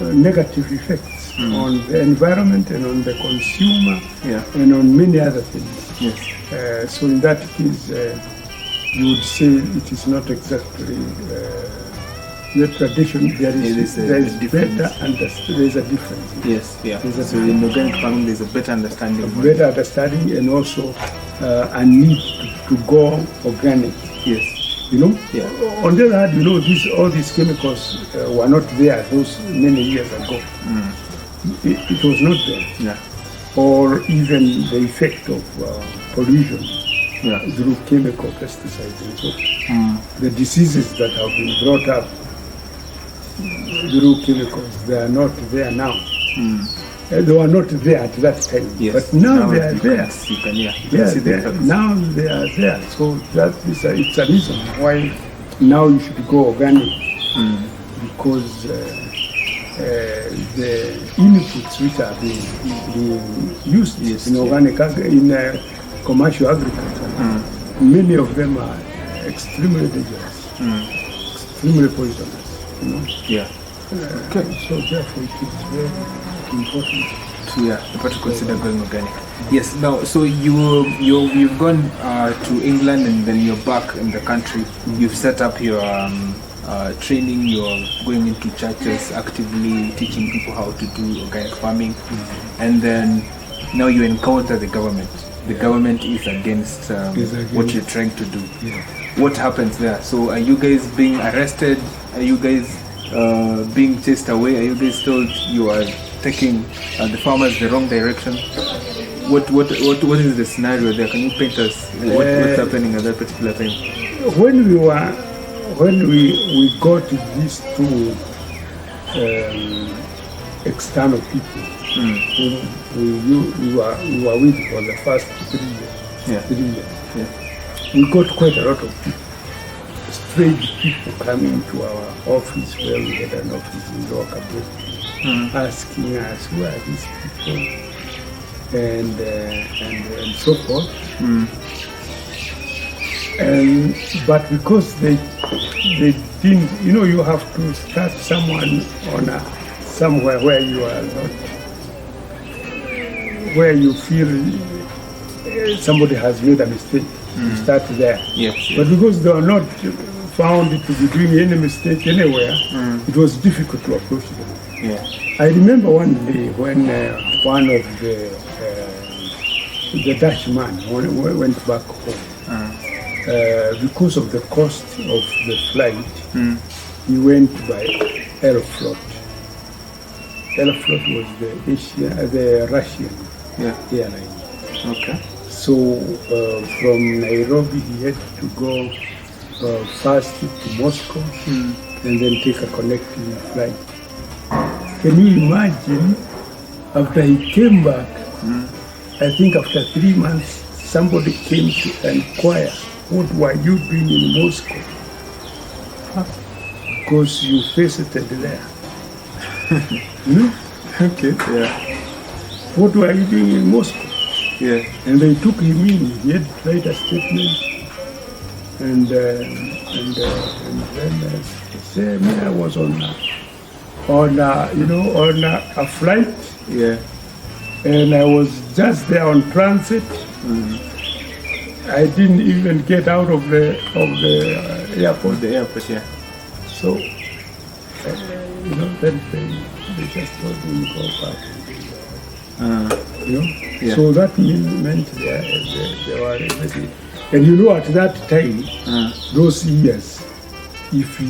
negative effects on the environment and on the consumer and on many other things. Yes. So in that case, you would say it is not exactly the tradition. There is better understanding. There is a difference. Yes. Yeah. So in organic farming, there's a better understanding. Better understanding and also a need to go organic. Yes. Yeah. On the other hand, all these chemicals were not there those many years ago. It was not there. Yeah. Or even the effect of pollution through chemical pesticides and so forth. The diseases that have been brought up through chemicals, they are not there now. They were not there at that time, but now they are there. You can see the effects. Now they are there. So it's a reason why now you should go organic, because the inputs which are being used in organic in commercial agriculture, many of them are extremely dangerous, extremely poisonous. Yeah. So therefore, it is very important to consider going organic. Yes. Now, so you've gone to England and then you're back in the country. You've set up your training. You're going into churches, actively teaching people how to do organic farming, and then now you encounter the government. The government is against what you're trying to do. What happens there? So are you guys being arrested? Are you guys being chased away? Are you guys told you are taking the farmers the wrong direction? What is the scenario there? Can you paint us what's happening at that particular time? When we got these two external people whom we were with for the first 3 years. We got quite a lot of people. Strange people coming to our office, where we had an office in Njoroge, asking us who are these people and so forth. But because they didn't, you have to start someone on somewhere where you are not, where you feel somebody has made a mistake. You start there. But because they are not found to be doing any mistake anywhere, it was difficult to approach them. Yeah. I remember one day when one of the Dutchman went back home. Because of the cost of the flight, he went by Aeroflot. Aeroflot was the Russian airline. Okay. So from Nairobi, he had to go first to Moscow and then take a connecting flight. Can you imagine? After he came back, I think after 3 months, somebody came to inquire, what were you doing in Moscow? Because you visited there. Okay. Yeah. What were you doing in Moscow? Yeah. And they took him in. He had to write a statement. And then say, I was on a flight. Yeah. And I was just there on transit. I didn't even get out of the airport. The airport, yeah. So, then they just told me to go back. Yeah. So that meant they were ready. And at that time, those years, if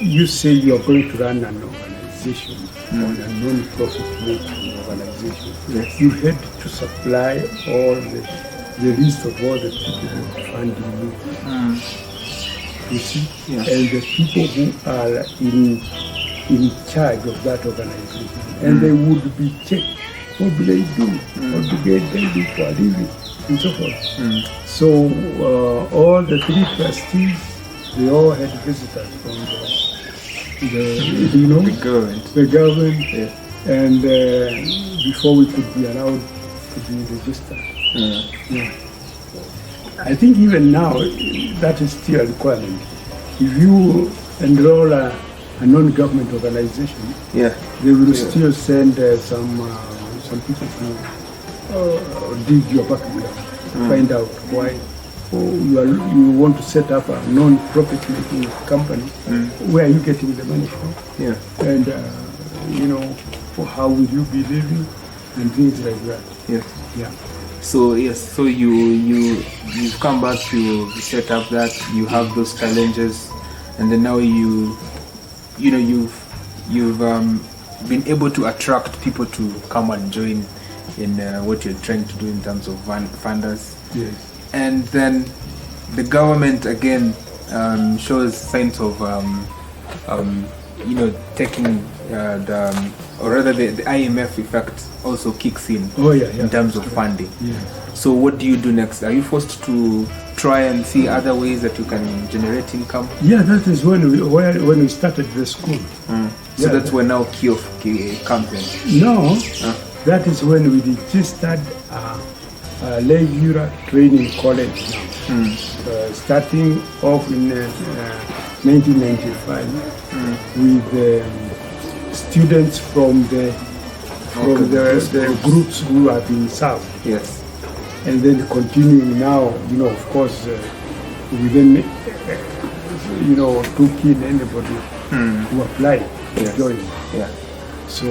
you say you're going to run an organization or a non-profit making organization, you had to supply all the list of all the people who are funding you. You see? Yeah. And the people who are in charge of that organization. And they would be checked. What do they do? What do they do for a living? And so forth. So all the 3 trustees, they all had visitors from the government. Yeah. And before we could be allowed to be registered. Yeah. I think even now, that is still a requirement. If you enroll a non-government organization, they will still send some people to dig your background, find out why you want to set up a non-profit making company. Where are you getting the money from? Yeah. And how will you be living and things like that. Yes. Yeah. So you've come back to set up that, you have those challenges, and then now you've been able to attract people to come and join in what you're trying to do in terms of funders. Yes. And then the government again shows signs of taking or rather the IMF effect also kicks in in terms of funding. Yeah. So what do you do next? Are you forced to try and see other ways that you can generate income? Yeah, that is when we started the school. So that's when now KIOF comes in? No, that is when we registered a regular training college now. Starting off in 1995 with students from the groups who have been served. Yes. And then continuing now, of course, we then, took in anybody who applied to join. Yeah. So,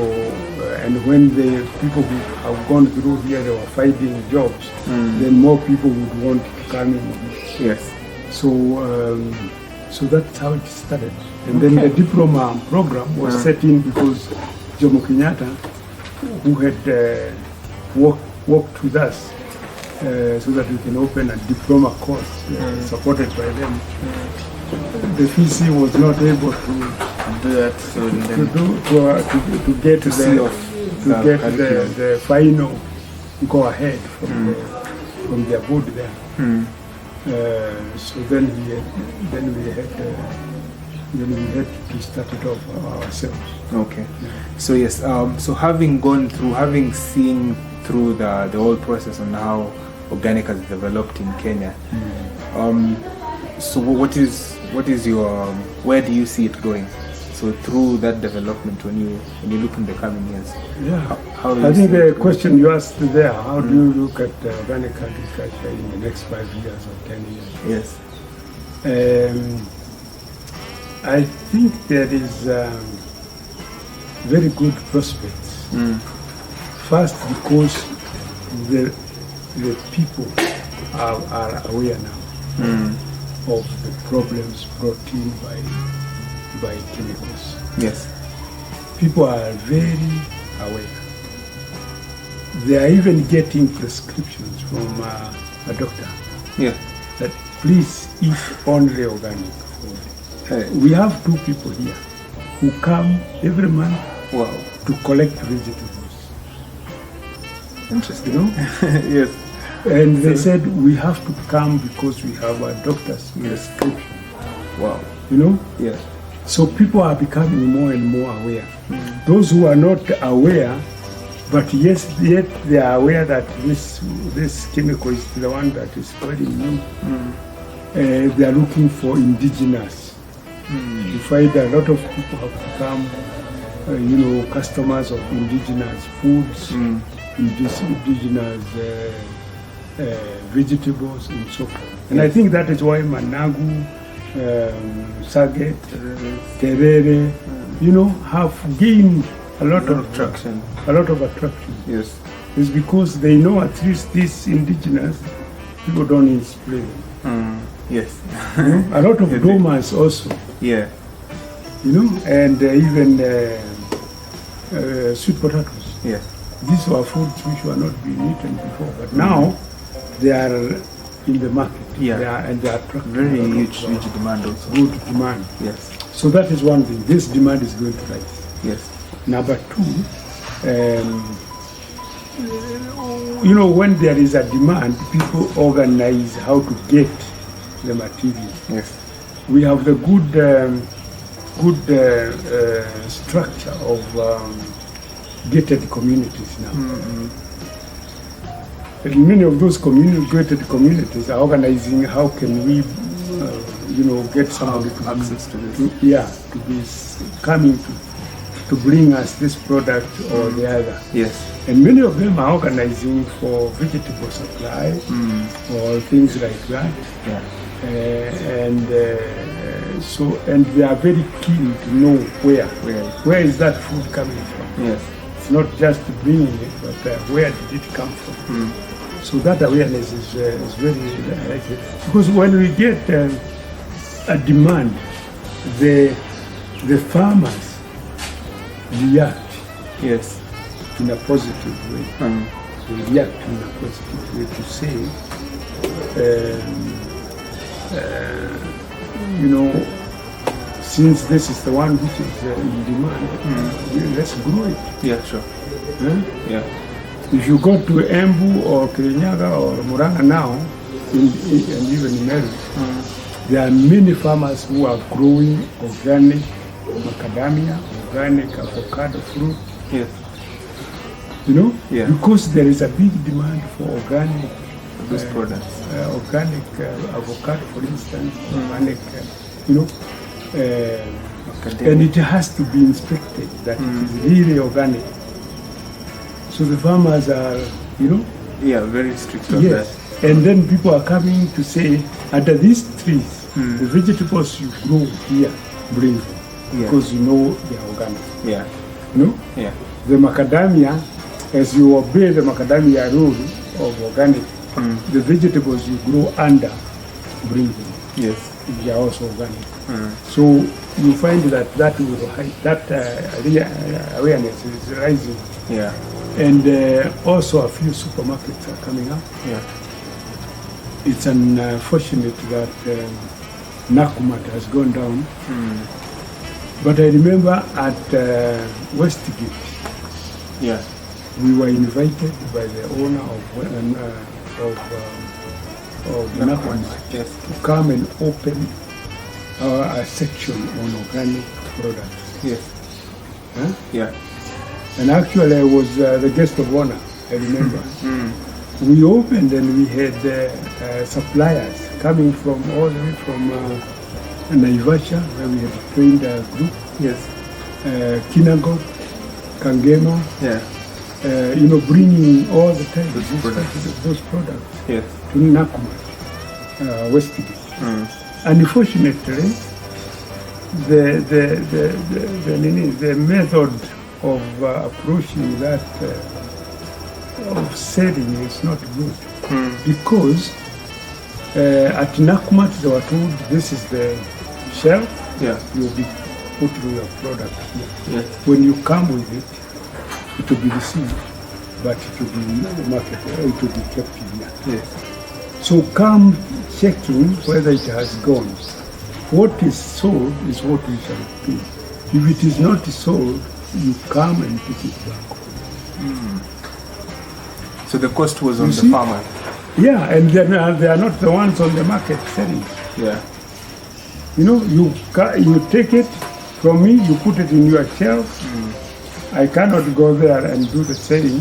and when the people who have gone through here, they were finding jobs, then more people would want to come in. Yes. So, so that's how it started. And then the diploma program was set in because Jomo Kenyatta, who had worked with us, so that we can open a diploma course supported by them. The VC was not able to do that, so to get the final go ahead from their board there. So then we had to start it off ourselves. Okay. So yes. So having seen through the whole process on how organic has developed in Kenya. So what is your, where do you see it going? So through that development, when you look in the coming years, how I think the question you asked there, how do you look at organic agriculture in the next 5 years or 10 years? Yes. I think there is very good prospects. First, because the people are aware now of the problems brought in by chemicals. Yes. People are very aware. They are even getting prescriptions from a doctor Yeah. that please eat only organic food. We have 2 people here who come every month Wow. to collect vegetables. Interesting. You know? Yes. And they said we have to come because we have a doctor's prescription. Wow. You know? Yeah. So people are becoming more and more aware. Those who are not aware, but yet they are aware that this chemical is the one that is spreading new. They are looking for indigenous. You find a lot of people have become, customers of indigenous foods, indigenous vegetables, and so forth. And I think that is why Managu, Saget, Terere, have gained a lot of Attraction. A lot of attraction. Yes. It's because they know at least these indigenous people don't need spray them. Yes. A lot of dormants also, Yeah. and even sweet potatoes. Yeah. These were foods which were not being eaten before, but now they are in the market. Yeah. They are attracting Very a lot huge, of, huge demand also. good demand. Yes. So that is one thing. This demand is going to rise. Yes. Number 2, when there is a demand, people organize how to get the material. Yes. We have the good structure of gated communities now. And many of those gated communities are organizing how can we, get somebody to access to this. to be coming to bring us this product or the other. Yes. And many of them are organizing for vegetable supply or things like that. Yeah. And they are very keen to know where is that food coming from. Yes. It's not just bringing it, but where did it come from? So that awareness is very likely. Because when we get a demand, the farmers react Yes. in a positive way. They react in a positive way to say, since this is the one which is in demand, let's grow it. Yeah, sure. Yeah. If you go to Embu or Kirinyaga or Muranga now, and even in Meru, there are many farmers who are growing organic macadamia, organic avocado fruit. Yes. Because there is a big demand for organic Those products. Organic avocado, for instance, organic, and it has to be inspected that it is really organic. So the farmers are, Yeah, very strict on yes. And then people are coming to say, under these trees, the vegetables you grow here, bring them. Because they are organic. Yeah. Yeah. The macadamia, as you obey the macadamia rule of organic, the vegetables you grow under, bring them. Yes. They are also organic. So you find that awareness is rising. Yeah. And also a few supermarkets are coming up. Yeah. It's unfortunate that Nakumat has gone down. But I remember at Westgate, we were invited by the owner of Nakumat to come and open a section on organic products. Yes. Yeah. And actually I was the guest of honor, I remember. We opened and we had suppliers coming from all the way from Naivasha, where we had trained a group. Yes. Kinago, Kangema. Yeah. Bringing all the time Those products Yes. to Nakumat, Westgate. Unfortunately, the method of approaching that of selling is not good because at Nakumatt they were told this is the shelf. Yeah. You'll be putting your product here. Yeah. When you come with it, it will be received, but it will be marketed, it will be kept here. Yes. So come checking whether it has gone. What is sold is what we shall pay. If it is not sold, you come and pick it back. So the cost was on You the see? farmer. Yeah, and they are not the ones on the market selling. Yeah. You know, you take it from me, you put it in your shelf. I cannot go there and do the selling.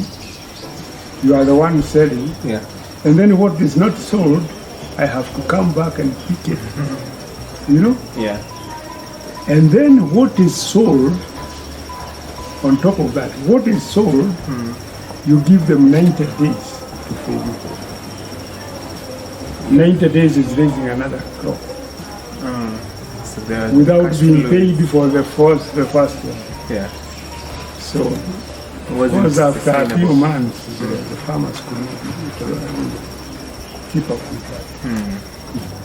You are the one selling. Yeah. And then what is not sold, I have to come back and pick it. You know? Yeah. And then what is sold, on top of that, what is sold, you give them 90 days to pay you. 90 days is raising another crop So they are without cash being flow. paid for the first one. Yeah. So, Wasn't because after a few sustainable. months, the farmers could not keep up with that.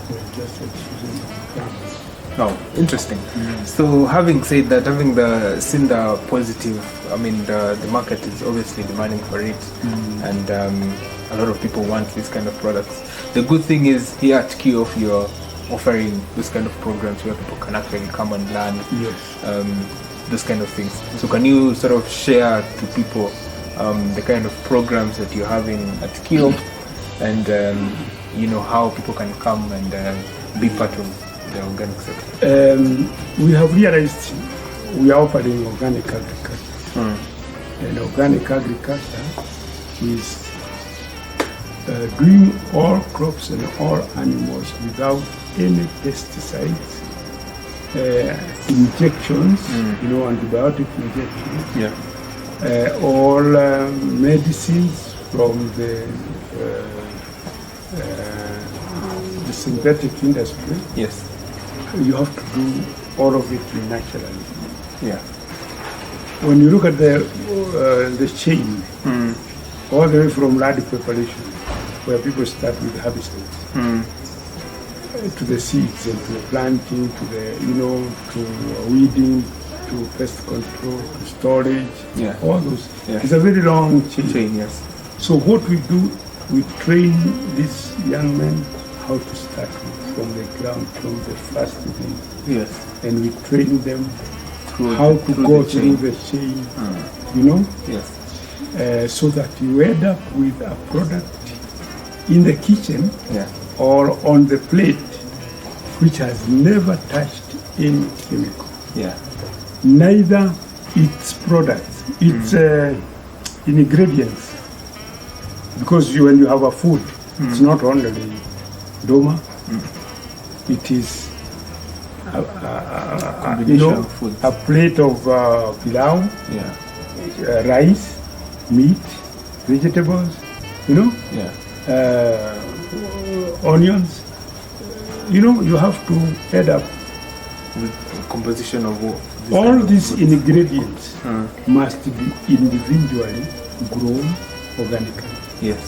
They're just excusing the farmers. Oh, interesting. So having said that, having seen the positive, I mean the market is obviously demanding for it, and a lot of people want these kind of products. The good thing is here at KIOF you're offering those kind of programs where people can actually come and learn Yes. those kind of things. So can you sort of share to people the kind of programs that you're having at KIOF and you know how people can come and be part of the organic sector? We have realized we are offering organic agriculture. And organic agriculture is doing all crops and all animals without any pesticides, injections, antibiotic injections, all medicines from the synthetic industry. Yes. You have to do all of it naturally. Yeah. When you look at the chain, all the way from land preparation, where people start with herbicides, to the seeds and to the planting, to the to weeding, to pest control, to storage, all those. Yeah. It's a very long chain. Yes. So what we do, we train these young men how to start from the ground, from the first day, Yes. and we train them Through how the- to through go the through chain. the chain, Yes. so that you end up with a product in the kitchen Yeah. or on the plate which has never touched any chemical. Yeah. Neither its products, its ingredients. Because when you have a food, it's not only doma, it is Combination of foods. a plate of pilau, Yeah. rice, meat, vegetables, Yeah. onions. You have to add up With the composition of this all kind of these food. ingredients must be individually grown organically. Yes.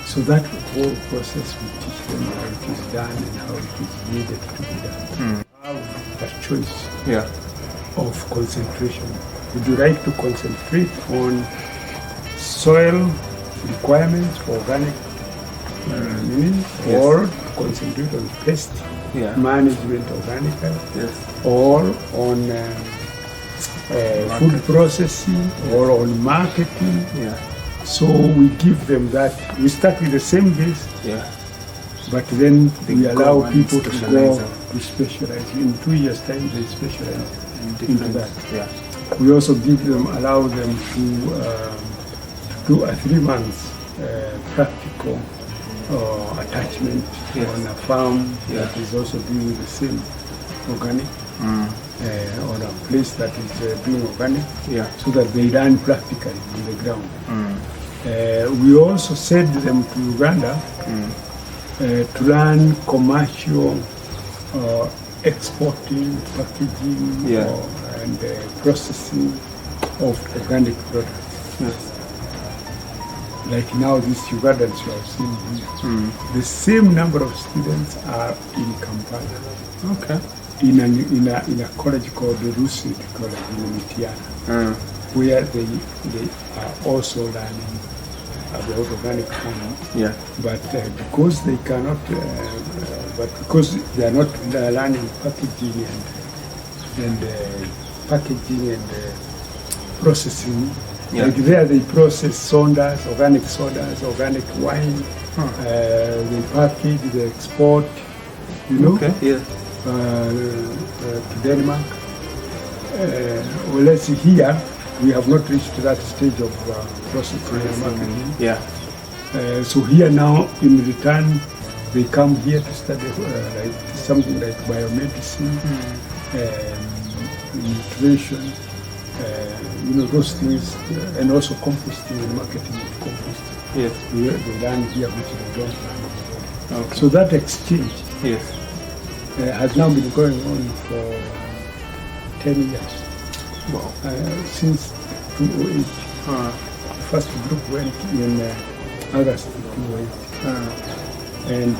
So that whole process we teach them how it is done and how it is needed to be done. Have a choice Yeah. of concentration. Would you like to concentrate on soil requirements for organic meaning, Yes. or concentrate on pest Yeah. management organically, Yes. or on food processing, or on marketing? Yeah. So we give them that. We start with the same base, Yeah. but then we They allow go and people to specialize go to specialize. In 2 years' time, they specialize into Different. that. Yeah. We also allow them to do a 3 months practical attachment Yes. on a farm Yeah. that is also doing the same organic, on a place that is doing organic, Yeah. so that they learn practically on the ground. We also send them to Uganda to learn commercial exporting, packaging, Yeah. and processing of organic products. Yes. Like now, these Ugandans you have seen here, the same number of students are in Kampala, Okay. in a college called the Lucid College in Mitiana, where they are also learning about organic farming. Yeah. But because they cannot, but because they are not learning packaging and packaging and processing. Yeah. Like there, they process sodas, organic wine. They package, they export. You know, Okay. Yeah. to Denmark. Whereas here, we have not reached that stage of processing and marketing. Yeah. So here now, in return, they come here to study like something like biomedicine, nutrition, those things, and also composting and marketing of composting. Yes. They learn here which they don't learn. Okay. So that exchange Yes. has now been going on for 10 years. Wow. Since 2008. The first group went in August 2008. And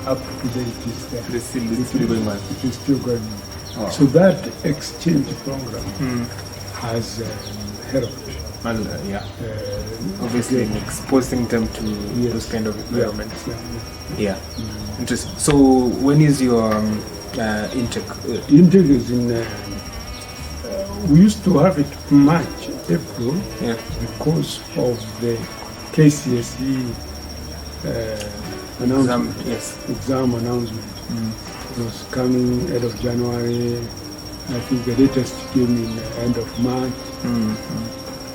up to date it is there. It's still going on. It is still going on. Wow. So that exchange program has helped. And obviously again, exposing them to Yes. those kind of environments. Yeah. Interesting. So when is your intake? Intake is in. We used to have it March, April, Yeah. because of the KCSE announcement. Exam announcement. It was coming end of January. I think the latest came in the end of March.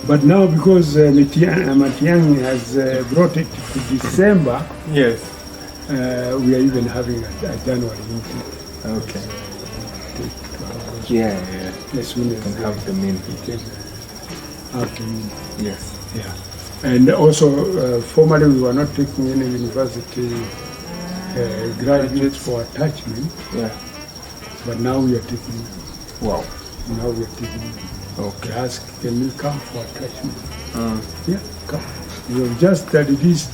But now, because Matiang'i has brought it to December, Yes. we are even having a January intake. Okay. Yeah. Yeah. As soon as Can have them in. we can have them in. Yes. Yeah. And also, formerly we were not taking any university graduates for attachment, Yeah. but now we are taking. Wow. Now we are taking. Okay. They ask, can you come for attachment? Yeah, come. We have just released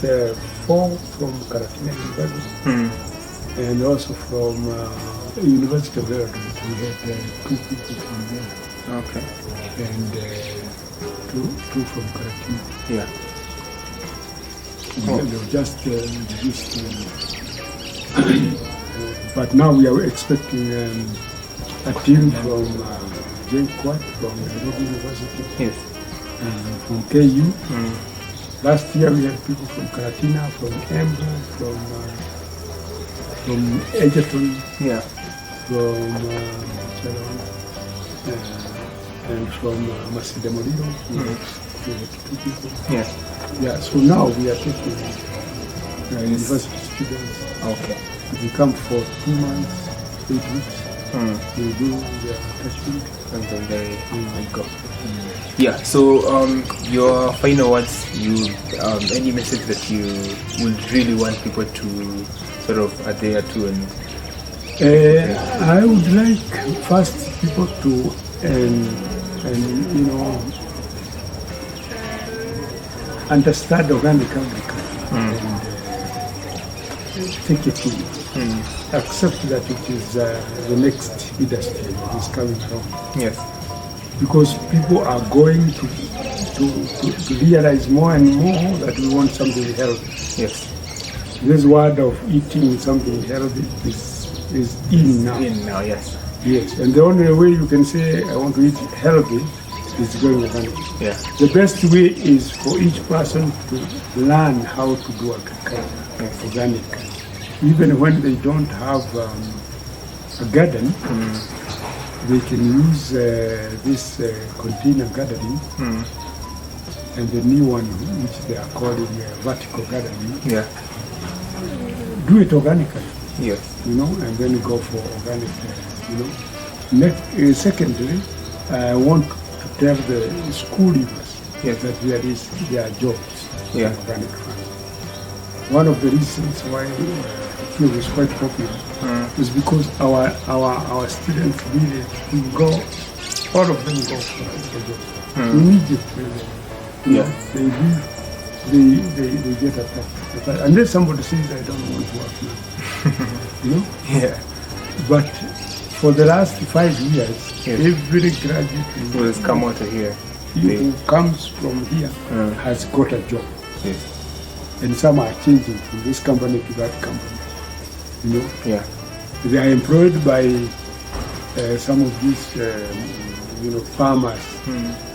4 from Karatina University and also from University of Oregon. We had 2 people from there Okay. and 2 from Karatina. Yeah. They have just released. But now we are expecting a team from JQuat, from Njoroge University, Yes. from KU. Last year we had people from Karatina, from Embu, from Egerton, Yeah. from and from Masidemolino. We had 2 people. Yes. Yeah, so now we are taking university students. Okay. They come for 2 months, 8 weeks. They do their attachment. And then they go. Yeah. So your final words. You any message that you would really want people to sort of adhere to and. I would like first people to understand organic agriculture and take it in. Accept that it is the next industry that is coming along. Yes. Because people are going to realize more and more that we want something healthy. Yes. This word of eating something healthy is in now. In now. Yes. Yes, and the only way you can say I want to eat healthy is going organic. Yeah. The best way is for each person to learn how to do agriculture, organic. Even when they don't have a garden, they can use this container gardening and the new one, which they are calling vertical gardening. Yeah. Do it organically. Yes. And then go for organic, Secondly, I want to tell the school leaders that there are jobs in organic farming. One of the reasons why here was quite popular. It was because our students really go, all of them go for the job. Immediately, they get attacked. Unless somebody says, I don't want to work now. You know? Yeah. But for the last 5 years, every graduate Who has come out of here? who comes from here has got a job. Yes. And some are changing from this company to that company. You know? Yeah. They are employed by some of these, farmers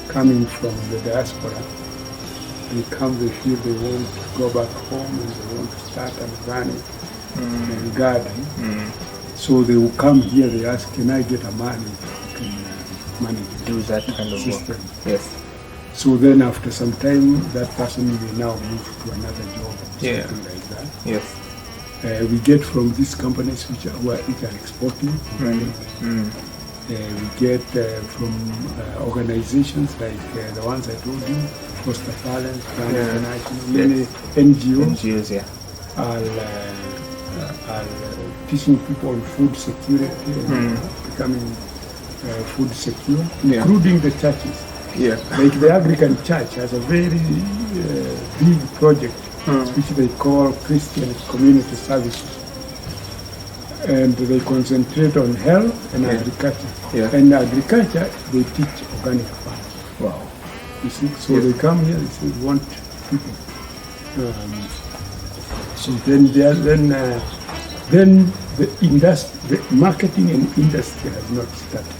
coming from the diaspora. They come, they feel they want to go back home and they want to start an organic and garden. So they will come here, they ask, can I get a man who can manage Do that kind of system? work. Yes. So then after some time, that person will now move to another job or something like that. Yes. We get from these companies which are exporting. We get from organizations like the ones I told you, Foster Talent, Plan International, many NGOs are teaching people on food security and becoming food secure, including the churches. Yeah. Like the Anglican Church has a very big project which they call Christian Community Services. And they concentrate on health and agriculture. Yeah. And agriculture, they teach organic farming. Wow. You see, so they come here, they say, we want people. So then the marketing and industry has not started.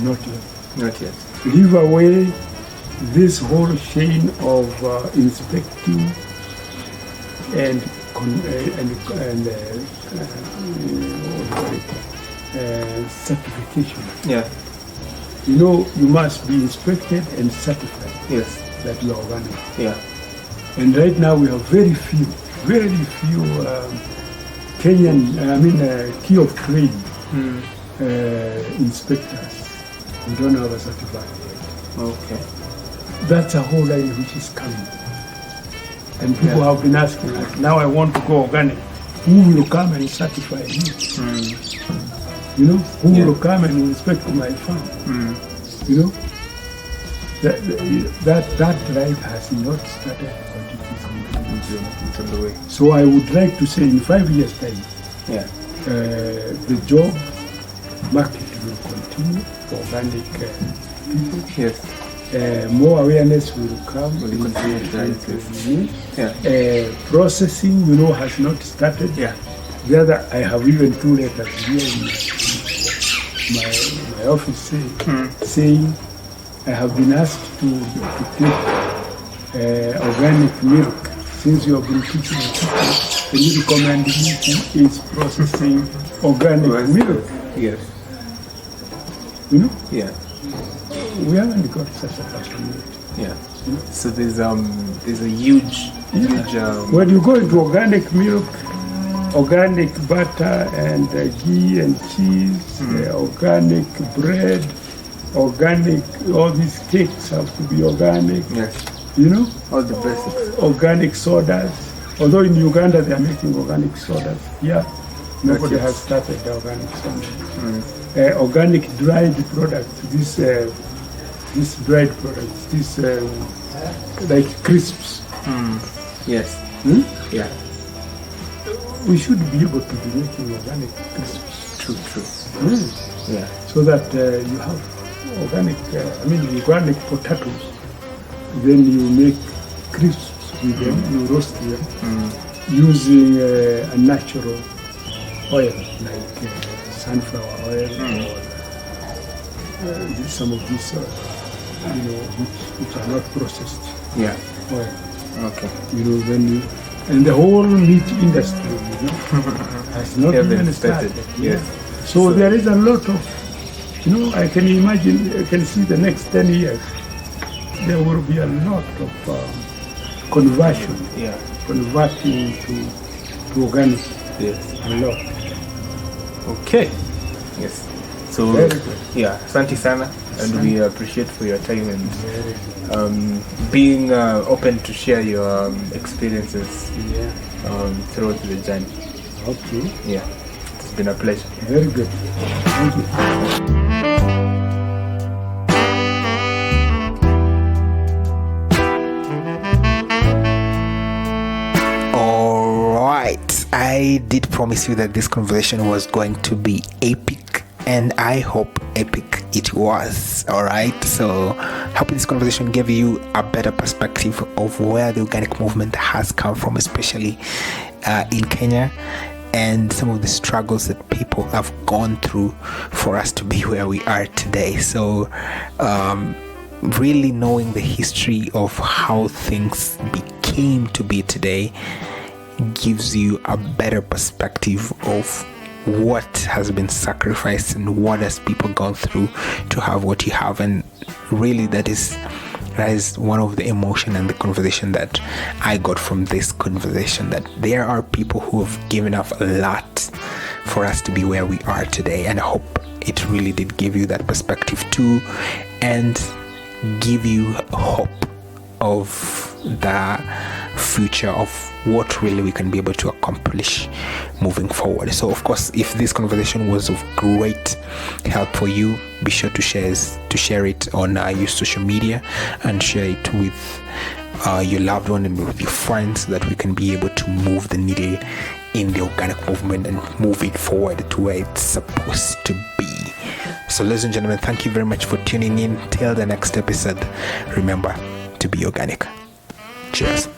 Not yet. Not yet. Leave away this whole chain of inspecting and certification. Yeah. You know, you must be inspected and certified Yes. that you are organic. Yeah. And right now we have very few Kenyan, KIOF trained inspectors. We don't have a certificate yet. Okay. That's a whole line which is coming. And people have been asking us, now I want to go organic. Who will come and certify me? You know, who will come and inspect my farm? You know, that drive has not started, but it is on the way. So I would like to say in 5 years' time, the job market will continue for organic people. Yes. More awareness will come. Processing, you know, has not started. Yeah. The other, I have even 2 letters here in my office saying I have been asked to take organic milk. Since you have been teaching people, can you recommend me who is processing organic milk? Yes. You know? Yeah. We haven't got such a opportunity. Yeah. So there's a huge when you go into organic milk, organic butter and ghee and cheese, organic bread, organic, all these cakes have to be organic. Yes. You know? All the basics. Organic sodas. Although in Uganda they are making organic sodas. Yeah. Nobody has started the organic soda. Organic dried products. These dried products. Like crisps. Yes. Yeah. We should be able to be making organic crisps. True. Yeah. So that you have organic, organic potatoes. Then you make crisps with them, you roast them using a natural oil like sunflower oil or some of these, which are not processed oil. Okay. You know, then and the whole meat industry, has not even started. Yes. So there is a lot of, I can imagine, I can see the next 10 years, there will be a lot of conversion, converting to organic. Yes. A lot. Okay. Yes. So Very good. yeah, asante sana. and we appreciate for your time and being open to share your experiences throughout the journey. Okay. Yeah, it's been a pleasure. Very good. Thank you. I did promise you that this conversation was going to be epic, and I hope epic it was. All right, so hoping this conversation gave you a better perspective of where the organic movement has come from, especially in Kenya, and some of the struggles that people have gone through for us to be where we are today. So really knowing the history of how things became to be today gives you a better perspective of what has been sacrificed and what has people gone through to have what you have. And really that is one of the emotion and the conversation that I got from this conversation, that there are people who have given up a lot for us to be where we are today. And I hope it really did give you that perspective too, and give you hope of the future of what really we can be able to accomplish moving forward. So of course, if this conversation was of great help for you, be sure to share it on your social media, and share it with your loved one and with your friends, so that we can be able to move the needle in the organic movement and move it forward to where it's supposed to be. So ladies and gentlemen, thank you very much for tuning in. Till the next episode, remember to be organic. Cheers.